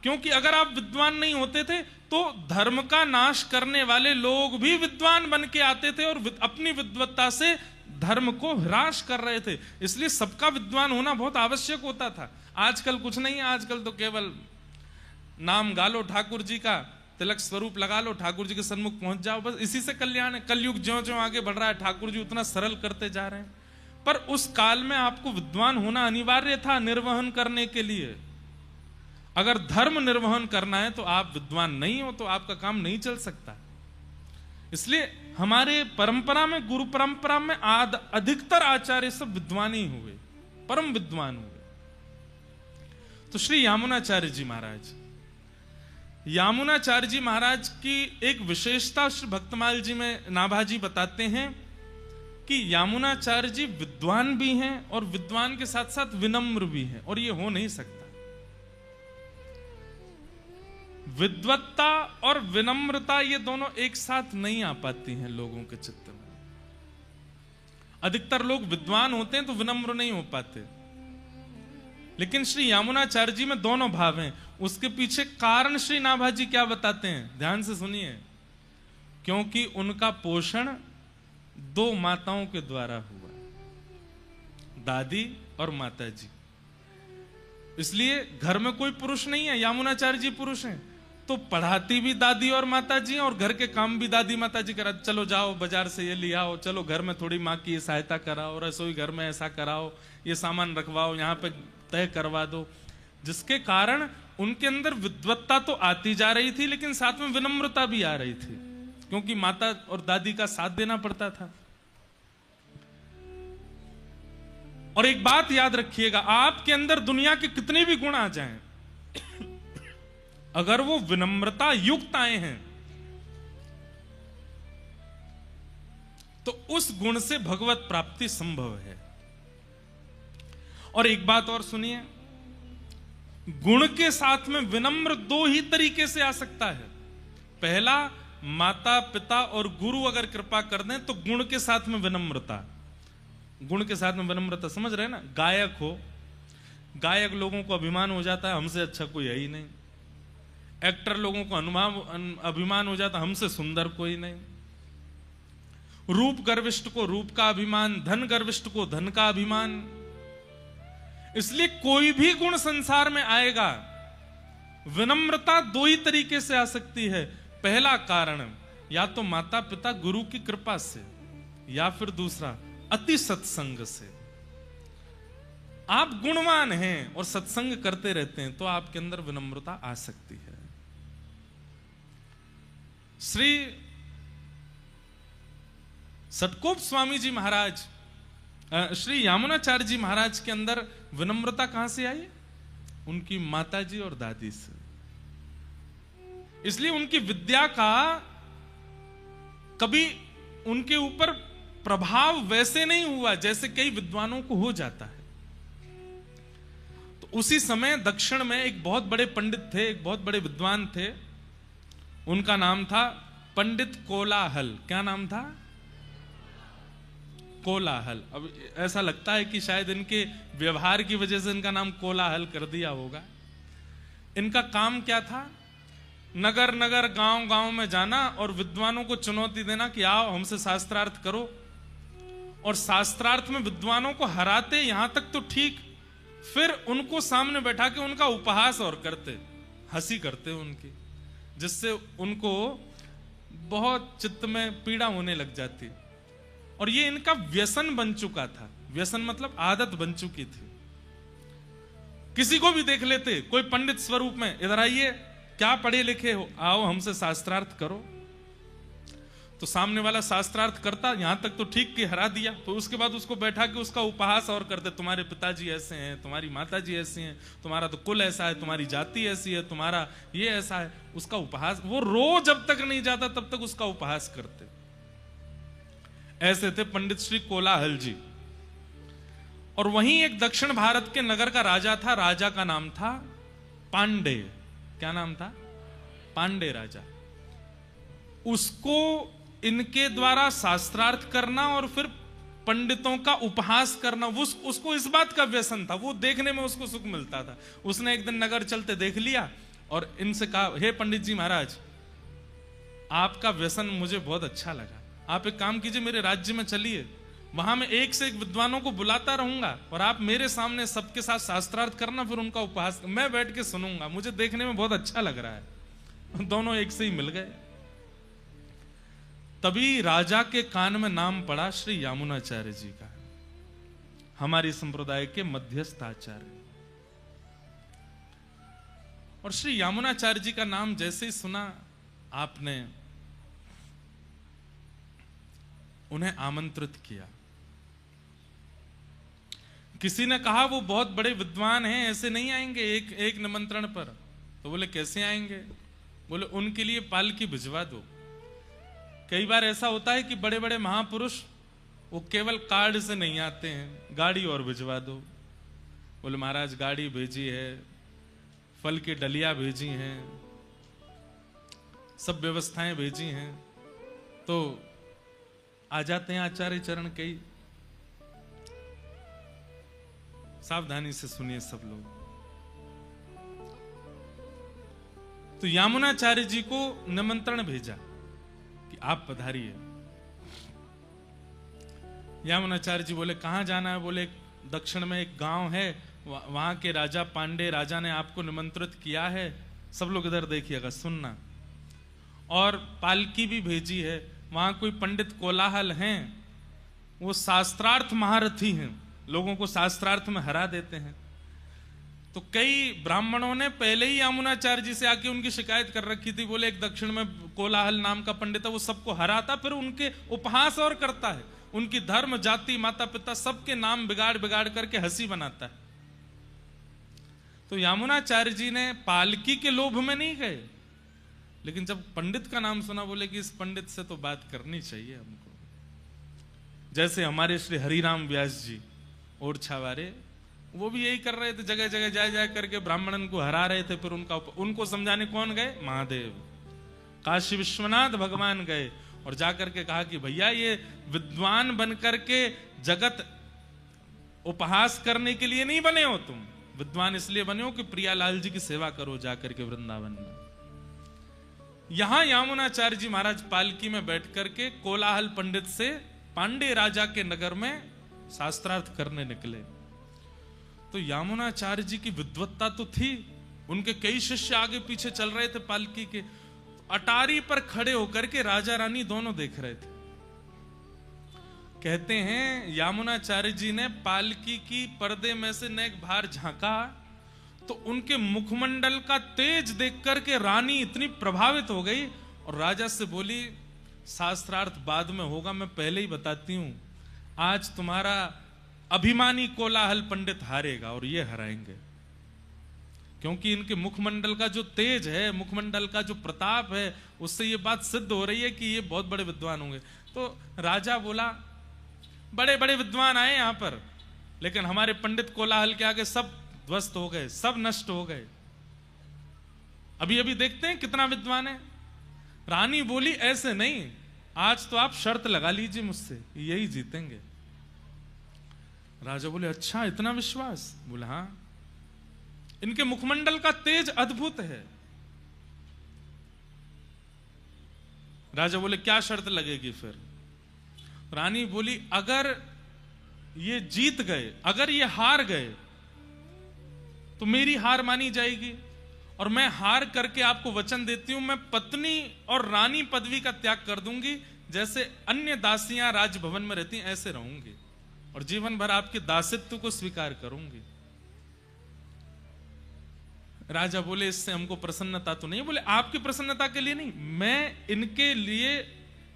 क्योंकि अगर आप विद्वान नहीं होते थे तो धर्म का नाश करने वाले लोग भी विद्वान बन के आते थे और अपनी विद्वत्ता से धर्म को ह्रास कर रहे थे। इसलिए सबका विद्वान होना बहुत आवश्यक होता था। आजकल कुछ नहीं है, आजकल तो केवल नाम गा लो ठाकुर जी का, तिलक स्वरूप लगा लो, ठाकुर जी के सन्मुख पहुंच जाओ, बस इसी से कल्याण है। कलयुग ज्यों ज्यों आगे बढ़ रहा है, ठाकुर जी उतना सरल करते जा रहे हैं। पर उस काल में आपको विद्वान होना अनिवार्य था निर्वहन करने के लिए। अगर धर्म निर्वहन करना है तो आप विद्वान नहीं हो तो आपका काम नहीं चल सकता। इसलिए हमारे परंपरा में, गुरु परंपरा में अधिकतर आचार्य सब विद्वान ही हुए, परम विद्वान हुए। तो श्री यामुनाचार्य जी महाराज, यामुनाचार्य जी महाराज की एक विशेषता श्री भक्तमाल जी में नाभाजी बताते हैं कि यामुनाचार्य जी विद्वान भी हैं और विद्वान के साथ साथ विनम्र भी हैं, और ये हो नहीं सकता। विद्वत्ता और विनम्रता ये दोनों एक साथ नहीं आ पाती हैं लोगों के चित्त में। अधिकतर लोग विद्वान होते हैं तो विनम्र नहीं हो पाते, लेकिन श्री यामुनाचार्य जी में दोनों भाव हैं। उसके पीछे कारण श्री नाभाजी क्या बताते हैं, ध्यान से सुनिए। क्योंकि उनका पोषण दो माताओं के द्वारा हुआ, दादी और माता जी। इसलिए घर में कोई पुरुष नहीं है, यामुनाचार्य जी पुरुष हैं, तो पढ़ाती भी दादी और माता जी और घर के काम भी दादी माता जी करा। चलो जाओ बाजार से ये ले आओ, चलो घर में थोड़ी माँ की सहायता कराओ, रसोई घर में ऐसा कराओ, ये सामान रखवाओ, यहाँ पे तय करवा दो। जिसके कारण उनके अंदर विद्वत्ता तो आती जा रही थी, लेकिन साथ में विनम्रता भी आ रही थी, क्योंकि माता और दादी का साथ देना पड़ता था। और एक बात याद रखिएगा, आपके अंदर दुनिया के कितने भी गुण आ जाएं, अगर वो विनम्रता युक्त आए हैं तो उस गुण से भगवत प्राप्ति संभव है। और एक बात और सुनिए, गुण के साथ में विनम्र दो ही तरीके से आ सकता है। पहला, माता पिता और गुरु अगर कृपा कर दें तो गुण के साथ में विनम्रता। गुण के साथ में विनम्रता समझ रहे हैं ना? गायक हो, गायक लोगों को अभिमान हो जाता है हमसे अच्छा कोई है ही नहीं। एक्टर लोगों को अभिमान हो जाता है हमसे सुंदर कोई नहीं। रूप गर्विष्ठ को रूप का अभिमान, धन गर्विष्ठ को धन का अभिमान। इसलिए कोई भी गुण संसार में आएगा, विनम्रता दो ही तरीके से आ सकती है। पहला कारण, या तो माता पिता गुरु की कृपा से, या फिर दूसरा अति सत्संग से। आप गुणवान हैं और सत्संग करते रहते हैं तो आपके अंदर विनम्रता आ सकती है। श्री सतकोप स्वामी जी महाराज, श्री यामुनाचार्य जी महाराज के अंदर विनम्रता कहां से आई? उनकी माता जी और दादी से। इसलिए उनकी विद्या का कभी उनके ऊपर प्रभाव वैसे नहीं हुआ जैसे कई विद्वानों को हो जाता है। तो उसी समय दक्षिण में एक बहुत बड़े पंडित थे, एक बहुत बड़े विद्वान थे। उनका नाम था पंडित कोलाहल। क्या नाम था? कोलाहल। अब ऐसा लगता है कि शायद इनके व्यवहार की वजह से इनका नाम कोलाहल कर दिया होगा। इनका काम क्या था? नगर नगर गांव गांव में जाना और विद्वानों को चुनौती देना कि आओ हमसे शास्त्रार्थ करो, और शास्त्रार्थ में विद्वानों को हराते। यहां तक तो ठीक, फिर उनको सामने बैठा के उनका उपहास और करते, हंसी करते उनकी, जिससे उनको बहुत चित्त में पीड़ा होने लग जाती। और ये इनका व्यसन बन चुका था। व्यसन मतलब आदत बन चुकी थी। किसी को भी देख लेते, कोई पंडित स्वरूप में, इधर आइए, क्या पढ़े लिखे हो, आओ हमसे शास्त्रार्थ करो। तो सामने वाला शास्त्रार्थ करता, यहां तक तो ठीक कि हरा दिया, तो उसके बाद उसको बैठा के उसका उपहास और करते। तुम्हारे पिताजी ऐसे हैं, तुम्हारी माताजी ऐसी हैं, तुम्हारा तो कुल ऐसा है, तुम्हारी जाति ऐसी है, तुम्हारा ये ऐसा है। उसका उपहास, वो रोज जब तक नहीं जाता तब तक उसका उपहास करते। ऐसे थे पंडित श्री कोलाहल जी। और वहीं एक दक्षिण भारत के नगर का राजा था। राजा का नाम था पांडे। क्या नाम था? पांडे राजा। उसको इनके द्वारा शास्त्रार्थ करना और फिर पंडितों का उपहास करना, उसको इस बात का व्यसन था, वो देखने में उसको सुख मिलता था। उसने एक दिन नगर चलते देख लिया और इनसे कहा, हे पंडित जी महाराज, आपका व्यसन मुझे बहुत अच्छा लगा, आप एक काम कीजिए, मेरे राज्य में चलिए, वहां मैं एक से एक विद्वानों को बुलाता रहूंगा और आप मेरे सामने सबके साथ शास्त्रार्थ करना, फिर उनका उपहास मैं बैठ के सुनूंगा, मुझे देखने में बहुत अच्छा लग रहा है। दोनों एक से ही मिल गए। तभी राजा के कान में नाम पड़ा श्री यामुनाचार्य जी का, हमारी संप्रदाय के मध्यस्थ आचार्य। और श्री यामुनाचार्य जी का नाम जैसे ही सुना, आपने उन्हें आमंत्रित किया। किसी ने कहा वो बहुत बड़े विद्वान हैं, ऐसे नहीं आएंगे एक निमंत्रण पर। तो बोले कैसे आएंगे? बोले उनके लिए पालकी भिजवा दो। कई बार ऐसा होता है कि बड़े बड़े महापुरुष वो केवल कार्ड से नहीं आते हैं, गाड़ी और भिजवा दो। बोले महाराज गाड़ी भेजी है, फल की डलिया भेजी हैं, सब व्यवस्थाएं भेजी हैं, तो आ जाते हैं आचार्य चरण कई। सावधानी से सुनिए सब लोग। तो यामुनाचार्य जी को निमंत्रण भेजा कि आप पधारिए। यामुनाचार्य जी बोले कहां जाना है? बोले दक्षिण में एक गांव है, वहां के राजा पांडे राजा ने आपको निमंत्रित किया है। सब लोग इधर देखिएगा, सुनना। और पालकी भी भेजी है, वहां कोई पंडित कोलाहल हैं, वो शास्त्रार्थ महारथी हैं, लोगों को शास्त्रार्थ में हरा देते हैं। तो कई ब्राह्मणों ने पहले ही यामुनाचार्य जी से आके उनकी शिकायत कर रखी थी। बोले एक दक्षिण में कोलाहल नाम का पंडित है, वो सबको हराता, फिर उनके उपहास और करता है, उनकी धर्म जाति माता पिता सबके नाम बिगाड़ बिगाड़ करके हंसी बनाता है। तो यामुनाचार्य जी ने पालकी के लोभ में नहीं गए, लेकिन जब पंडित का नाम सुना, बोले कि इस पंडित से तो बात करनी चाहिए हमको। जैसे हमारे श्री हरिराम व्यास जी ओरछा वाले, वो भी यही कर रहे थे, जगह जगह जा जा करके ब्राह्मणन को हरा रहे थे। फिर उनको समझाने कौन गए? महादेव, काशी विश्वनाथ भगवान गए और जाकर के कहा कि भैया ये विद्वान बन करके जगत उपहास करने के लिए नहीं बने हो, तुम विद्वान इसलिए बने हो कि प्रियालाल जी की सेवा करो जाकर के वृंदावन में। यहां यामुनाचार्य जी महाराज पालकी में बैठ करके कोलाहल पंडित से पांडे राजा के नगर में शास्त्रार्थ करने निकले। तो यामुनाचार्य जी की विद्वत्ता तो थी, उनके कई शिष्य आगे पीछे चल रहे थे पालकी के। अटारी पर खड़े होकर के राजा रानी दोनों देख रहे थे। कहते हैं यामुनाचार्य जी ने पालकी की पर्दे में से नेक बाहर झांका, तो उनके मुखमंडल का तेज देख करके रानी इतनी प्रभावित हो गई और राजा से बोली, शास्त्रार्थ बाद में होगा, मैं पहले ही बताती हूं, आज तुम्हारा अभिमानी कोलाहल पंडित हारेगा और ये हराएंगे, क्योंकि इनके मुखमंडल का जो तेज है, मुखमंडल का जो प्रताप है, उससे ये बात सिद्ध हो रही है कि ये बहुत बड़े विद्वान होंगे। तो राजा बोला, बड़े बड़े विद्वान आए यहां पर, लेकिन हमारे पंडित कोलाहल के आगे सब ध्वस्त हो गए, सब नष्ट हो गए। अभी अभी देखते हैं कितना विद्वान है। रानी बोली, ऐसे नहीं, आज तो आप शर्त लगा लीजिए मुझसे, यही जीतेंगे। राजा बोले, अच्छा इतना विश्वास? बोले हाँ, इनके मुखमंडल का तेज अद्भुत है। राजा बोले, क्या शर्त लगेगी फिर? रानी बोली, अगर ये जीत गए, अगर ये हार गए, तो मेरी हार मानी जाएगी, और मैं हार करके आपको वचन देती हूं, मैं पत्नी और रानी पदवी का त्याग कर दूंगी, जैसे अन्य दासियां राजभवन में रहती ऐसे रहूंगी, और जीवन भर आपके दासित्व को स्वीकार करूंगी। राजा बोले, इससे हमको प्रसन्नता तो नहीं। बोले, आपकी प्रसन्नता के लिए नहीं, मैं इनके लिए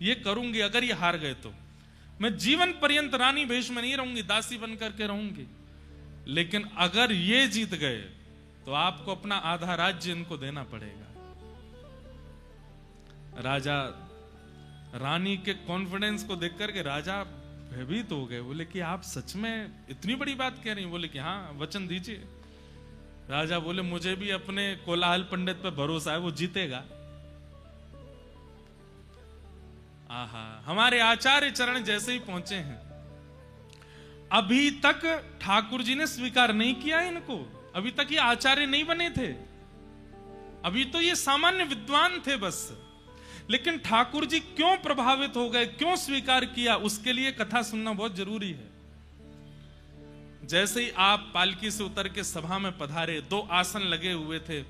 ये करूंगी। अगर ये हार गए तो मैं जीवन पर्यंत रानी भेष में नहीं रहूंगी, दासी बन करके रहूंगी, लेकिन अगर ये जीत गए तो आपको अपना आधा राज्य इनको देना पड़ेगा। राजा रानी के कॉन्फिडेंस को देख करके राजा भयभीत हो गए। बोले कि आप सच में इतनी बड़ी बात कह रही हैं? बोले कि हाँ, वचन दीजिए। राजा बोले, मुझे भी अपने कोलाहल पंडित पर भरोसा है, वो जीतेगा। आहा, हमारे आचार्य चरण जैसे ही पहुंचे हैं, अभी तक ठाकुर जी ने स्वीकार नहीं किया इनको, अभी तक ये आचार्य नहीं बने थे, अभी तो ये सामान्य विद्वान थे बस। लेकिन ठाकुर जी क्यों प्रभावित हो गए, क्यों स्वीकार किया, उसके लिए कथा सुनना बहुत जरूरी है। जैसे ही आप पालकी से उतर के सभा में पधारे, 2 आसन लगे हुए थे,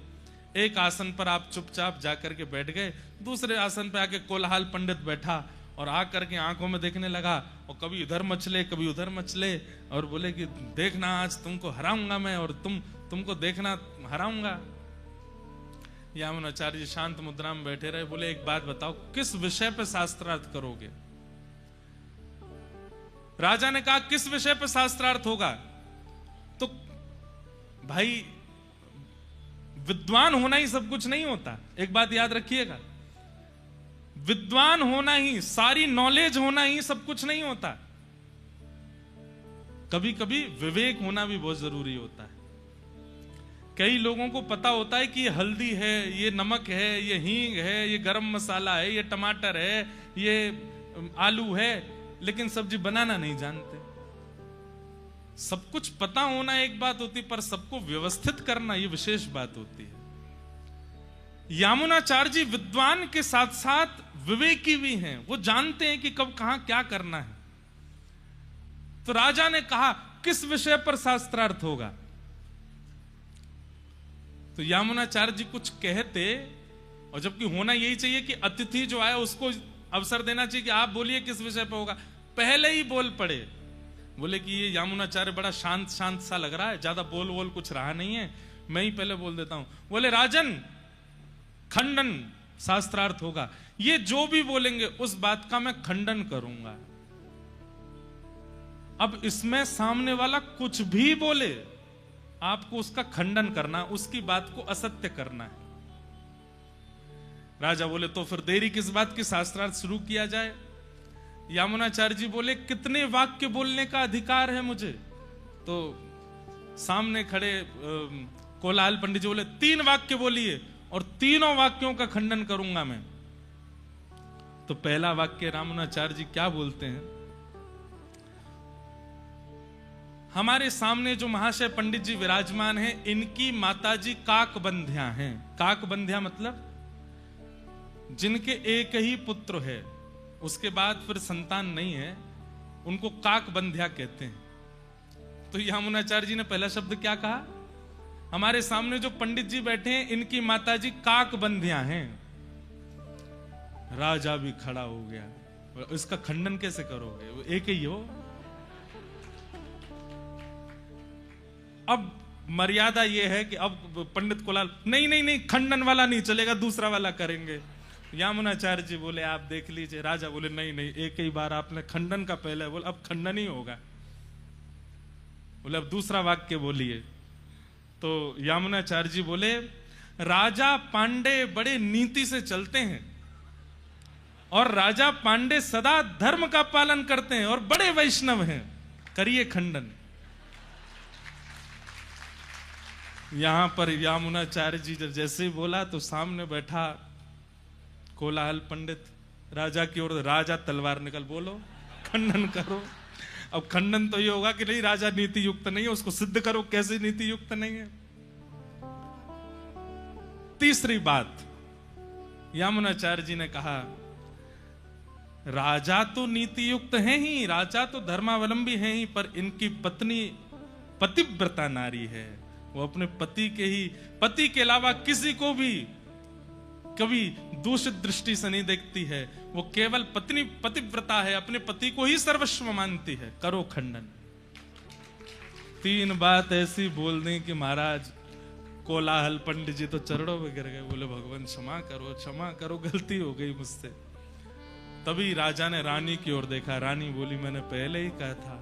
एक आसन पर आप चुपचाप जाकर के बैठ गए, दूसरे आसन पे आके कोलाहल पंडित बैठा और आकर के आंखों में देखने लगा, और कभी इधर मचले कभी उधर मचले, और बोले कि देखना आज तुमको हराऊंगा मैं, और तुमको देखना हराऊंगा। यामुनाचार्य जी शांत मुद्रा में बैठे रहे, बोले एक बात बताओ, किस विषय पे शास्त्रार्थ करोगे? राजा ने कहा किस विषय पे शास्त्रार्थ होगा? तो भाई विद्वान होना ही सब कुछ नहीं होता, एक बात याद रखिएगा, विद्वान होना ही, सारी नॉलेज होना ही सब कुछ नहीं होता। कभी कभी विवेक होना भी बहुत जरूरी होता है। कई लोगों को पता होता है कि ये हल्दी है, ये नमक है, ये हींग है, ये गरम मसाला है, ये टमाटर है, ये आलू है, लेकिन सब्जी बनाना नहीं जानते। सब कुछ पता होना एक बात होती, पर सबको व्यवस्थित करना ये विशेष बात होती है। यामुनाचार्य जी विद्वान के साथ साथ विवेकी भी हैं, वो जानते हैं कि कब कहां क्या करना है। तो राजा ने कहा किस विषय पर शास्त्रार्थ होगा? तो यामुनाचार्य जी कुछ कहते, और जबकि होना यही चाहिए कि अतिथि जो आया उसको अवसर देना चाहिए कि आप बोलिए किस विषय पर होगा, पहले ही बोल पड़े। बोले कि ये यामुनाचार्य बड़ा शांत शांत सा लग रहा है, ज्यादा बोल कुछ रहा नहीं है, मैं ही पहले बोल देता हूं। बोले राजन, खंडन शास्त्रार्थ होगा, ये जो भी बोलेंगे उस बात का मैं खंडन करूंगा। अब इसमें सामने वाला कुछ भी बोले, आपको उसका खंडन करना, उसकी बात को असत्य करना है। राजा बोले तो फिर देरी किस बात की, शास्त्रार्थ शुरू किया जाए। यामुनाचार्य जी बोले कितने वाक्य बोलने का अधिकार है मुझे? तो सामने खड़े कोलाहल पंडित जी बोले 3 वाक्य बोलिए, और तीनों वाक्यों का खंडन करूंगा मैं। तो पहला वाक्य यामुनाचार्य जी क्या बोलते हैं? हमारे सामने जो महाशय पंडित जी विराजमान हैं, इनकी माताजी काकबंध्या हैं। काकबंध्या मतलब जिनके एक ही पुत्र है, उसके बाद फिर संतान नहीं है, उनको काकबंध्या कहते हैं। तो यामुनाचार्य जी ने पहला शब्द क्या कहा? हमारे सामने जो पंडित जी बैठे हैं, इनकी माताजी काकबंध्या हैं। राजा भी खड़ा हो गया, इसका खंडन कैसे करोगे, वो एक ही हो। अब मर्यादा ये है कि अब पंडित कोलाल नहीं, खंडन वाला नहीं चलेगा, दूसरा वाला करेंगे। यामुनाचार्य जी बोले आप देख लीजिए। राजा बोले नहीं, एक ही बार आपने खंडन का पहले बोला, अब खंडन ही होगा। बोले अब दूसरा वाक्य बोलिए। तो यामुनाचार्य जी बोले राजा पांडे बड़े नीति से चलते हैं, और राजा पांडे सदा धर्म का पालन करते हैं, और बड़े वैष्णव हैं, करिए खंडन। यहां पर यामुनाचार्य जी जब जैसे ही बोला, तो सामने बैठा कोलाहल पंडित राजा की ओर, राजा तलवार निकल, बोलो खंडन करो। अब खंडन तो ये होगा कि नहीं, राजा नीति युक्त नहीं है, उसको सिद्ध करो कैसे नीति युक्त नहीं है। तीसरी बात यामुनाचार्य जी ने कहा, राजा तो नीति युक्त है ही, राजा तो धर्मावलंबी है ही, पर इनकी पत्नी पतिव्रता नारी है। वो अपने पति के अलावा किसी को भी कभी दूषित दृष्टि से नहीं देखती है। वो केवल पतिव्रता है, अपने पति को ही सर्वस्व मानती है। करो खंडन। 3 बात ऐसी बोल दी कि महाराज कोलाहल पंडित जी तो चरणों में गिर गए। बोले भगवान क्षमा करो, गलती हो गई मुझसे। तभी राजा ने रानी की ओर देखा। रानी बोली मैंने पहले ही कहा था,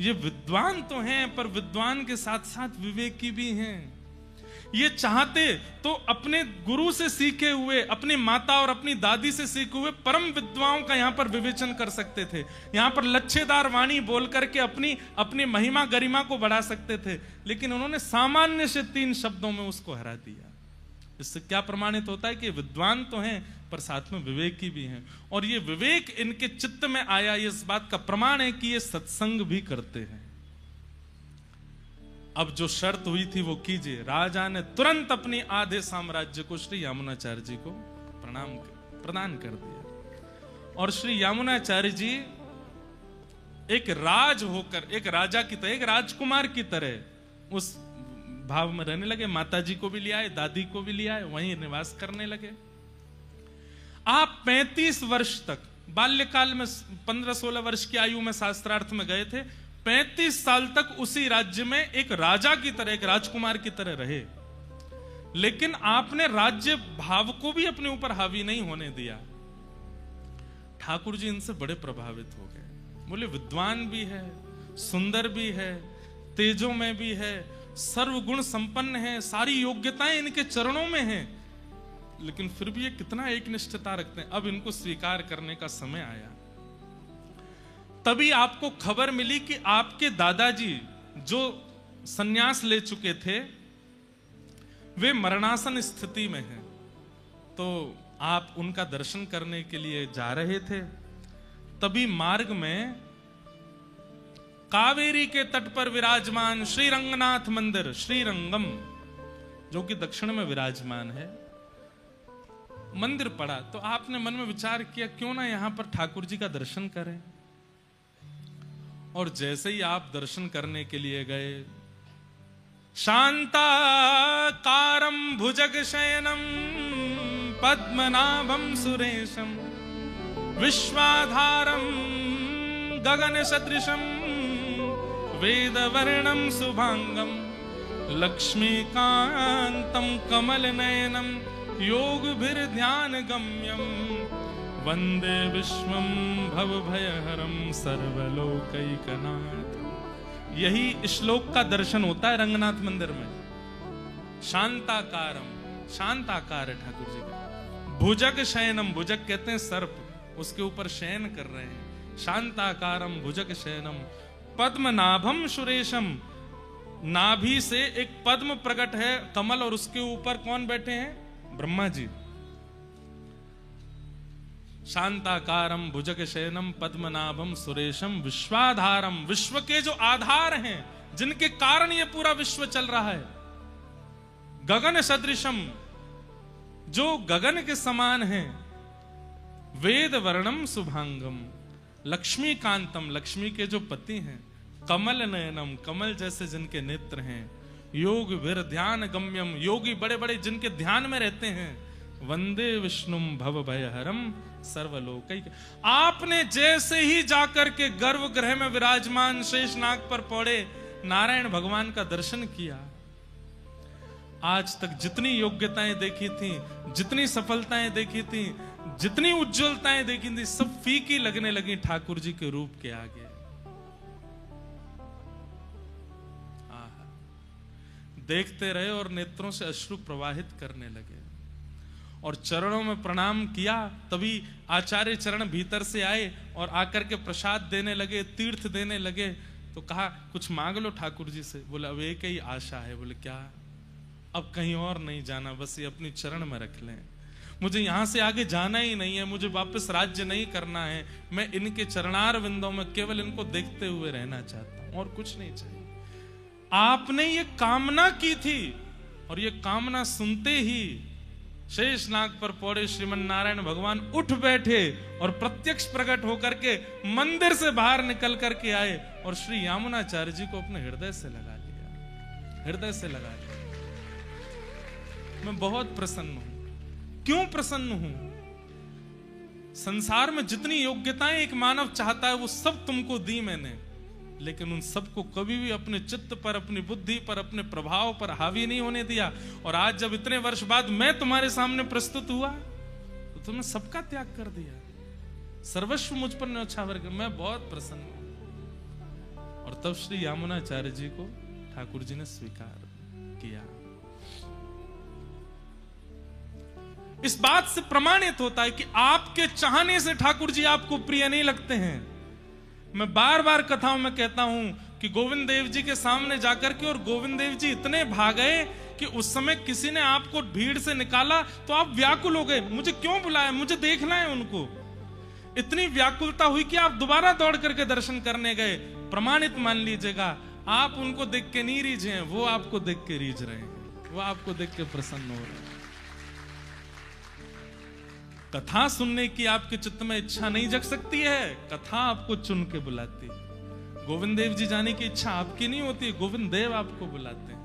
ये विद्वान तो हैं, पर विद्वान के साथ साथ विवेकी भी हैं। ये चाहते तो अपने गुरु से सीखे हुए, अपनी माता और अपनी दादी से सीखे हुए परम विद्वाओं का यहां पर विवेचन कर सकते थे। यहां पर लच्छेदार वाणी बोल करके अपनी महिमा गरिमा को बढ़ा सकते थे, लेकिन उन्होंने सामान्य से 3 शब्दों में उसको हरा दिया। इससे क्या प्रमाणित होता है कि विद्वान तो हैं पर साथ में विवेकी भी हैं, और ये विवेक इनके चित्त में आया, ये इस बात का प्रमाण है कि ये सत्संग भी करते हैं। अब जो शर्त हुई थी वो कीजिए। राजा ने तुरंत अपनी आधे साम्राज्य को श्री यामुनाचार्य जी को प्रदान कर दिया, और श्री यामुनाचार्य जी एक राज होकर, एक राजा की तरह, एक राजकुमार की तरह उस भाव में रहने लगे। माता जी को भी ले आए, दादी को भी ले आए, वहीं निवास करने लगे। आप 35 वर्ष तक, बाल्यकाल में 15-16 वर्ष की आयु में शास्त्रार्थ में गए थे, 35 साल तक उसी राज्य में एक राजा की तरह, एक राजकुमार की तरह रहे। लेकिन आपने राज्य भाव को भी अपने ऊपर हावी नहीं होने दिया। ठाकुर जी इनसे बड़े प्रभावित हो गए। बोले विद्वान भी है, सुंदर भी है, तेजों में भी है, सर्वगुण संपन्न है, सारी योग्यताएं इनके चरणों में हैं, लेकिन फिर भी ये कितना एकनिष्ठता रखते हैं। अब इनको स्वीकार करने का समय आया। तभी आपको खबर मिली कि आपके दादाजी जो संन्यास ले चुके थे वे मरणासन स्थिति में हैं, तो आप उनका दर्शन करने के लिए जा रहे थे। तभी मार्ग में कावेरी के तट पर विराजमान श्री रंगनाथ मंदिर, श्रीरंगम, जो कि दक्षिण में विराजमान है, मंदिर पड़ा। तो आपने मन में विचार किया क्यों ना यहां पर ठाकुर जी का दर्शन करें। और जैसे ही आप दर्शन करने के लिए गए, शांताकारं भुजग शयनम पद्मनाभं सुरेशम विश्वाधारं गगन सदृशम वेदवर्णं शुभांगम लक्ष्मीकांतं कमलनयनं योगभिर्ध्यान गम्यं वंदे विश्वं भवभयहरं सर्वलोकैकनाथ। यही श्लोक का दर्शन होता है रंगनाथ मंदिर में। शांताकारम, शांत आकार है ठाकुर जी का। भुजग शयनम, भुजग कहते हैं सर्प, उसके ऊपर शयन कर रहे हैं। शांताकारम भुजग शयनम पद्मनाभम सुरेशम, नाभि से एक पद्म प्रकट है, कमल, और उसके ऊपर कौन बैठे हैं? ब्रह्मा जी। शांताकारम भुजग शयनम पद्मनाभम सुरेशम विश्वाधारम, विश्व के जो आधार हैं, जिनके कारण ये पूरा विश्व चल रहा है। गगन सदृशम, जो गगन के समान है। वेद वर्णम शुभांगम, लक्ष्मी कांतम, लक्ष्मी के जो पति हैं। कमल नयनम, कमल जैसे जिनके नेत्र हैं। योग वीर ध्यान गम्यम, योगी बड़े बड़े जिनके ध्यान में रहते हैं। वंदे विष्णुम भव भयहरम सर्वलोकैक। आपने जैसे ही जाकर के गर्भगृह में विराजमान शेषनाग पर पौड़े नारायण भगवान का दर्शन किया, आज तक जितनी योग्यताएं देखी थी, जितनी सफलताएं देखी थी, जितनी उज्जवलताएं देखी थी, सब फीकी लगने लगी ठाकुर जी के रूप के आगे। देखते रहे और नेत्रों से अश्रु प्रवाहित करने लगे और चरणों में प्रणाम किया। तभी आचार्य चरण भीतर से आए और आकर के प्रसाद देने लगे, तीर्थ देने लगे। तो कहा कुछ मांग लो ठाकुर जी से। बोले अब एक ही आशा है। बोले क्या? अब कहीं और नहीं जाना, बस ये अपनी चरण में रख लें। मुझे यहां से आगे जाना ही नहीं है, मुझे वापस राज्य नहीं करना है, मैं इनके चरणार विंदों में केवल इनको देखते हुए रहना चाहता हूं, और कुछ नहीं चाहिए। आपने ये कामना की थी और ये कामना सुनते ही शेषनाग पर पौड़े श्रीमन नारायण भगवान उठ बैठे और प्रत्यक्ष प्रकट होकर के मंदिर से बाहर निकल करके आए और श्री यामुनाचार्य जी को अपने हृदय से लगा लिया, हृदय से लगा लिया। मैं बहुत प्रसन्न हूं। क्यों प्रसन्न हूं? संसार में जितनी योग्यताएं एक मानव चाहता है वो सब तुमको दी मैंने, लेकिन उन सबको कभी भी अपने चित्त पर, अपनी बुद्धि पर, अपने प्रभाव पर हावी नहीं होने दिया। और आज जब इतने वर्ष बाद मैं तुम्हारे सामने प्रस्तुत हुआ तो तुमने सबका त्याग कर दिया, सर्वस्व मुझ पर न्यौछावर कर। मैं बहुत प्रसन्न हूं। और तब श्री यामुनाचार्य जी को ठाकुर जी ने स्वीकार किया। इस बात से प्रमाणित होता है कि आपके चाहने से ठाकुर जी आपको प्रिय नहीं लगते हैं। मैं बार बार कथाओं में कहता हूं कि गोविंद देव जी के सामने जाकर के, और गोविंद देव जी इतने भागे कि उस समय किसी ने आपको भीड़ से निकाला तो आप व्याकुल हो गए, मुझे क्यों बुलाया, मुझे देखना है उनको। इतनी व्याकुलता हुई कि आप दोबारा दौड़ करके दर्शन करने गए। प्रमाणित मान लीजिएगा, आप उनको देख के नहीं रीझे हैं, वो आपको देख के रीझ रहे हैं, वो आपको देख के प्रसन्न हो रहे हैं। कथा सुनने की आपके चित्त में इच्छा नहीं जग सकती है, कथा आपको चुन के बुलाती है। गोविंद देव जी जाने की इच्छा आपकी नहीं होती, गोविंद देव आपको बुलाते हैं।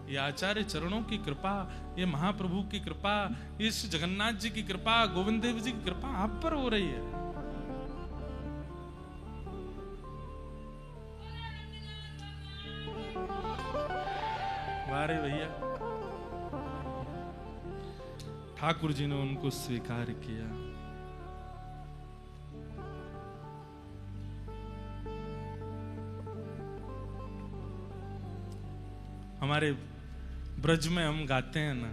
ये आचार्य चरणों की कृपा, ये महाप्रभु की कृपा, ये श्री जगन्नाथ जी की कृपा, गोविंद देव जी की कृपा आप पर हो रही है। वारे भैया, ठाकुर जी ने उनको स्वीकार किया। हमारे ब्रज में हम गाते हैं ना,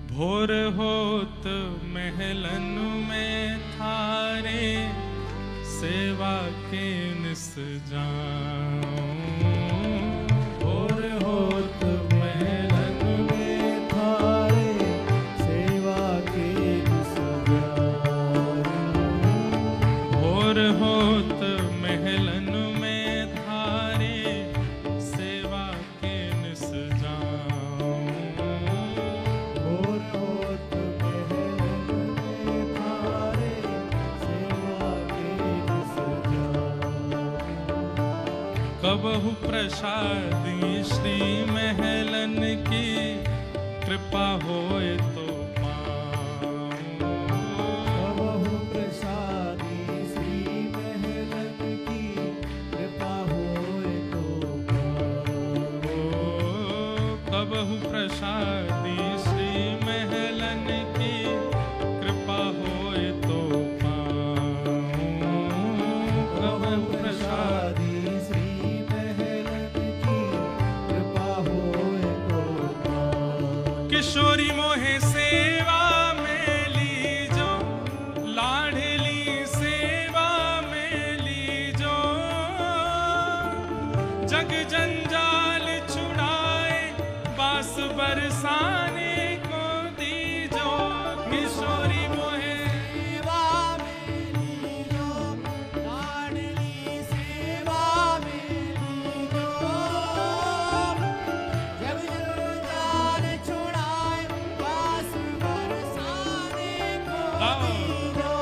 भोर होत महलन में थारे सेवा के निस जाऊं। भोर होत महलन में थारे सेवा के निस जाऊं। भोर होत महलन में थारे सेवा के निस जाऊं। भोर होत महलन में थारे सेवा के निस जाऊं। कबहु प्रसादी श्री महलन की कृपा होए तो पाऊं। कबहु प्रसादी श्री महलन की कृपा होए तो पाऊं। कबहु प्रसादी श्री महलन की कृपा होए तो पाऊं। कबहु प्रसादी प्रसादी श्री महलन की कृपा होए तो पाऊं। किशोरी मोहे सेवा में लीजो, लाडली सेवा में लीजो। जग जंजाल छुड़ाए बास बरसाने को दीजो। किशोरी मोहे सेवा में लीजो, लाडली सेवा में लीजो। जग जंजाल छुड़ाए बास बरसाने को दीजो।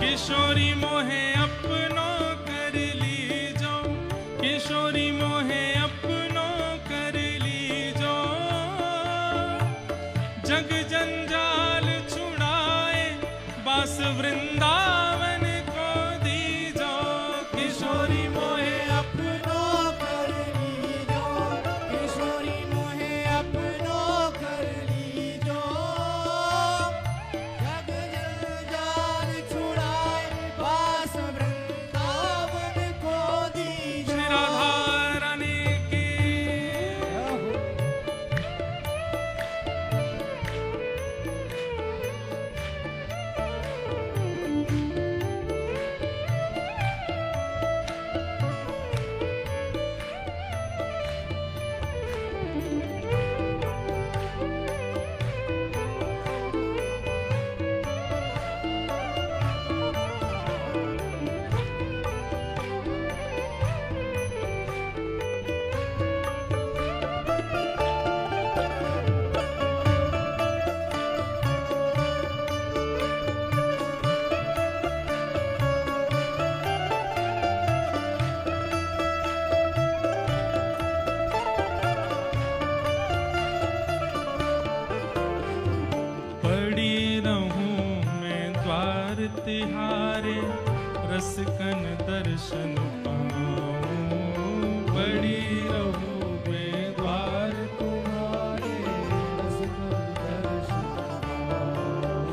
किशोरी मोहे अपनो कर लीजो। किशोरी मोहे अपनो कर लीजो। जग जंजाल छुड़ाए बास वृंदावन को दीजो। किशोरी मोहे अपनो कर लीजो। किशोरी मोहे अपनो कर लीजो। जग जंजाल छुड़ाए बास वृंदावन को दीजो। श्री राधा रानी की। पड़ी रहूं मैं द्वार तिहारे, रसकन दर्शन पाऊं। पड़ी रहूं मैं द्वार तुम्हारे रसकन दर्शन पाऊं।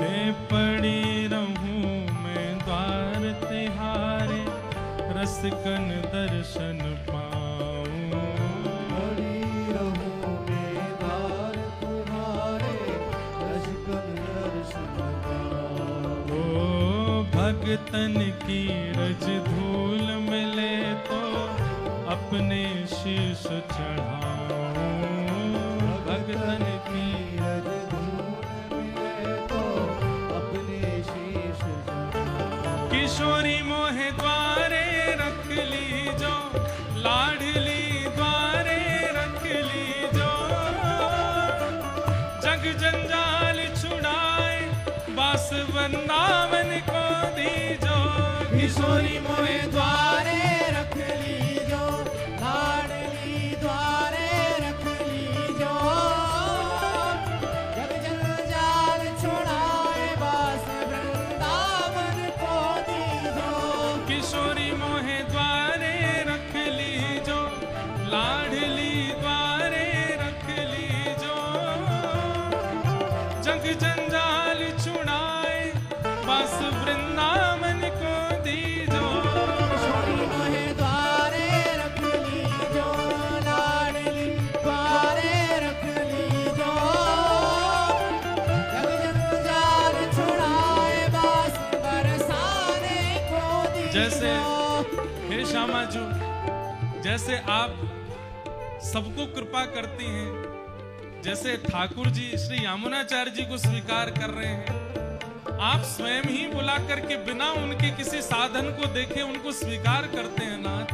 मैं पड़ी रहूं मैं द्वार तिहारे, रसकन दर्शन पाऊं। पड़ी रहूं मैं द्वार तुम्हारे रसकन दर्शन पाऊं। ओ भगतन की रज धूल मिले तो अपने शीश चढ़ाऊं भगतन की। रज धूल मिले तो अपने शीश चढ़ाऊं। किशोरी मोहे द्वारे रख लीजो, लाडली द्वारे रख लीजो, जग जंजाल छुड़ाए बास वृंदावन को दीजो। किशोरी मोहे द्वारे रख लीजो, लाडली द्वारे रख लीजो, जग जंजाल छुड़ाए बास वृंदावन को दीजो। किशोरी मोहे द्वारे रख लीजो, लाडली द्वारे रख लीजो, जग जंजाल छुड़ाए बस वृंदावन को दीजो। किशोरी मोहे द्वारे रख लीजो, लाडली द्वारे रख लीजो, जग जंजाल छुड़ाए बास बरसाने को दीजो। जैसे हे श्यामाजू, जैसे आप सबको कृपा करती हैं, जैसे ठाकुर जी श्री यामुनाचार्य जी को स्वीकार कर रहे हैं, आप स्वयं ही बुला करके बिना उनके किसी साधन को देखे उनको स्वीकार करते हैं नाथ।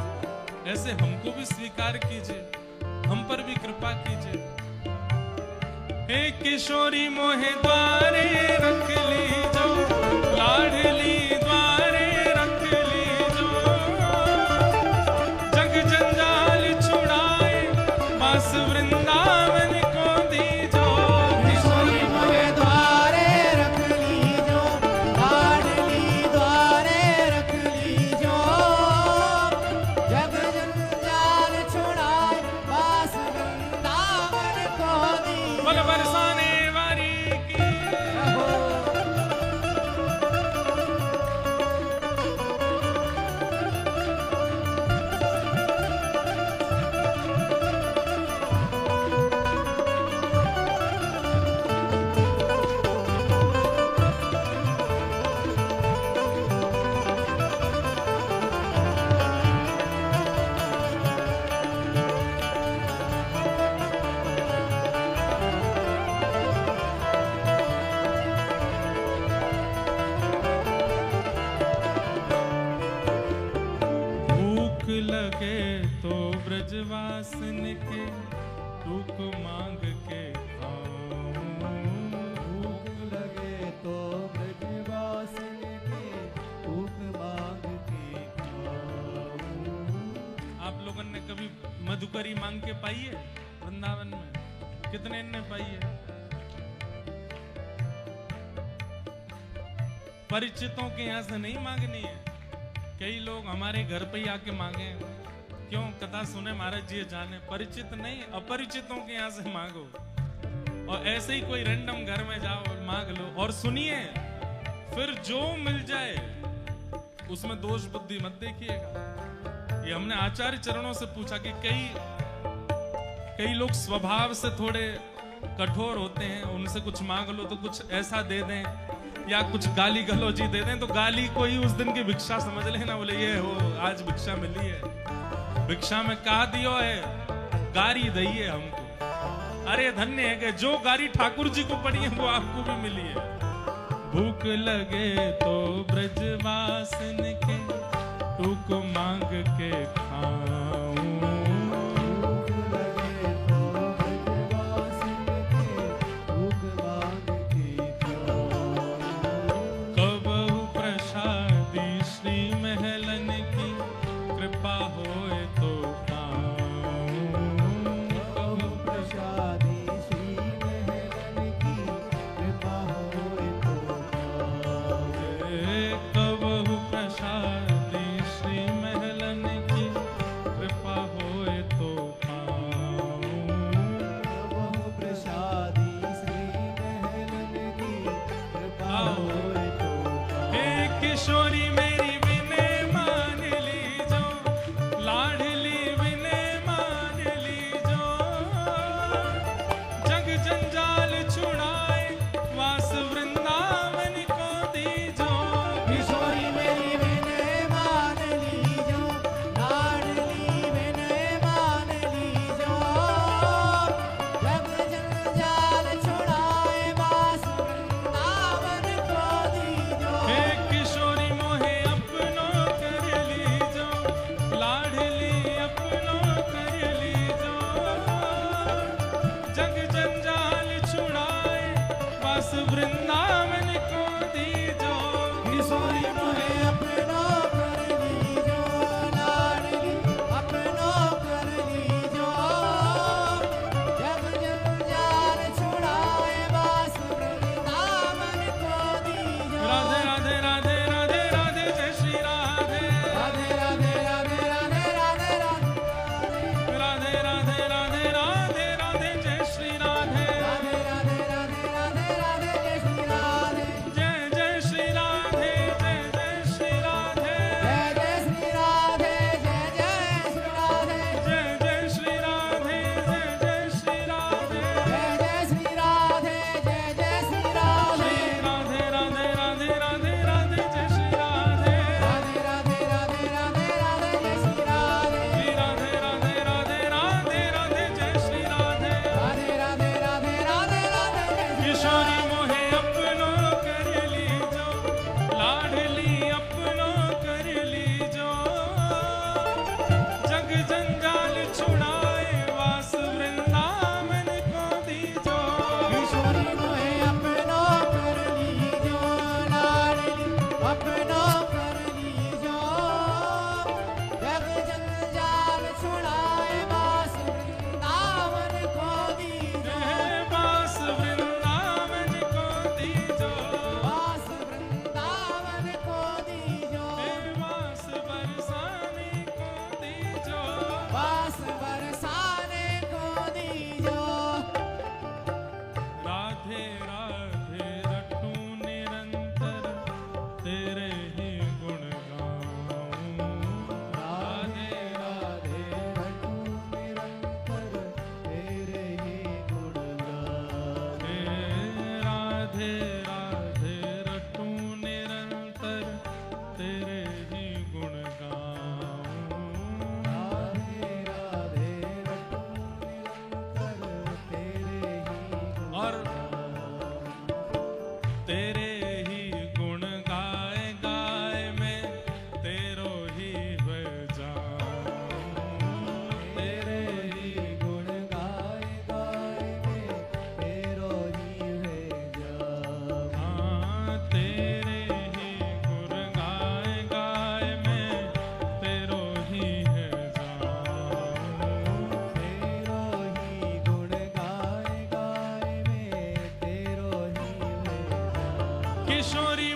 ऐसे हमको भी स्वीकार कीजिए, हम पर भी कृपा कीजिए। हे किशोरी मोहे द्वारे रख लीजो, लाडली द्वारे रख लीजो, जग जंजाल छुड़ाए बस वृंदावन को दीजो। किशोरी मोहे द्वारे रख लीजो, लाडली द्वारे रख लीजो, जग जंजाल छुड़ाए बास वृंदावन को दीजो। बल बरसाने वारी की। भूख लगे तो ब्रजवासन के टूक मांग के खाऊं। भूख लगे तो ब्रजवासन के भूख मांग के खाऊं। आप लोगों ने कभी मधुकरी मांग के पाई है वृंदावन में? कितने ने पाई है? परिचितों के यहाँ से नहीं मांगनी है। कई लोग हमारे घर पे ही आके मांगे, क्यों? कथा सुने महाराज जी जाने। परिचित नहीं, अपरिचितों के यहाँ से मांगो, और ऐसे ही कोई रैंडम घर में जाओ और मांग लो। और सुनिए, फिर जो मिल जाए उसमें दोष बुद्धि मत देखिएगा। ये हमने आचार्य चरणों से पूछा कि कई लोग स्वभाव से थोड़े कठोर होते हैं, उनसे कुछ मांग लो तो कुछ ऐसा दे दें, या कुछ गाली गलौजी दे दें, तो गाली को ही उस दिन की भिक्षा समझ लेना। बोले ये हो आज भिक्षा मिली है, भिक्षा में कहा दियो है, गारी दइए हमको। अरे धन्य है कि जो गारी ठाकुर जी को पड़ी है वो आपको भी मिली है। भूख लगे तो ब्रजवासन के टूक मांग के खाऊं। भूख लगे तो ब्रजवासन के भूख मांग के खाऊं। कबहु प्रसादी श्री महलन की कृपा होए तो पाऊं। कबहु प्रसादी श्री महलन की कृपा होए तो पाऊं। कबहु प्रसादी श्री महलन की कृपा होए तो पाऊं। कबहु प्रसादी श्री महलन की कृपा होए तो पाऊं। हे किशोरी मेरी विनय मान लीजो, लाडली वृंदावन को दीजो। किशोरी मोहे अपनो कर लीजो, लाडली अपनो कर लीजो। जग जंजाल छुड़ाए वास वृंदावन को दीजो। राधे राधे राधे राधे राधे जय श्री राधे। राधे राधे राधे राधे राधे राधे राधे राधे राधे राधे राधे जय श्री राधे। राधे राधे राधे राधे राधे जय श्री राधे। जय जय श्री राधे, जय जय श्री राधे। जय जय श्री राधे, जय जय श्री राधे। जय जय श्री राधे, जय जय श्री राधे। जय जय श्री राधे, जय जय श्री राधे। राधे राधे राधे राधे राधे जय श्री राधे। राधे राधे राधे राधे राधे जय श्री राधे। श्री राधे राधे राधे राधे राधे जय श्री राधे। राधे राधे राधे राधे राधे जय श्री किशोरी मोहे अपनो कर लीजो, लाडली अपनो कर लीजो। जग जंजाल छुड़ाए वास वृंदावन को दीजो। किशोरी मोहे अपनो कर लीजो, लाडली अपनो कर लीजो। जग जंजाल छुड़ाए वास वृंदावन को दीजो। वास वृंदावन को दीजो। वास वृंदावन को दीजो। वास बरसाने को दीजो। वास बरसाने को दीजो। राधे राधे रटूं निरंतर तेरे ही गुण गाऊं। राधे राधे रटूं निरंतर तेरे ही गुण गाऊं। राधे राधे रटूं निरंतर तेरे ही गुण गाऊं। राधे राधे रटूं निरंतर तेरे ही गुण और तेरे ही गुण गाए गाए मैं तेरो ही बजाऊं। तेरे ही गुण गाए गाए मैं तेरो ही है जाऊं। हाँ, तेरे ही गुण गाए गाए मैं तेरो ही है जाऊं। तेरो ही गुण गाए गाए मैं तेरो ही है जाऊं। किशोरी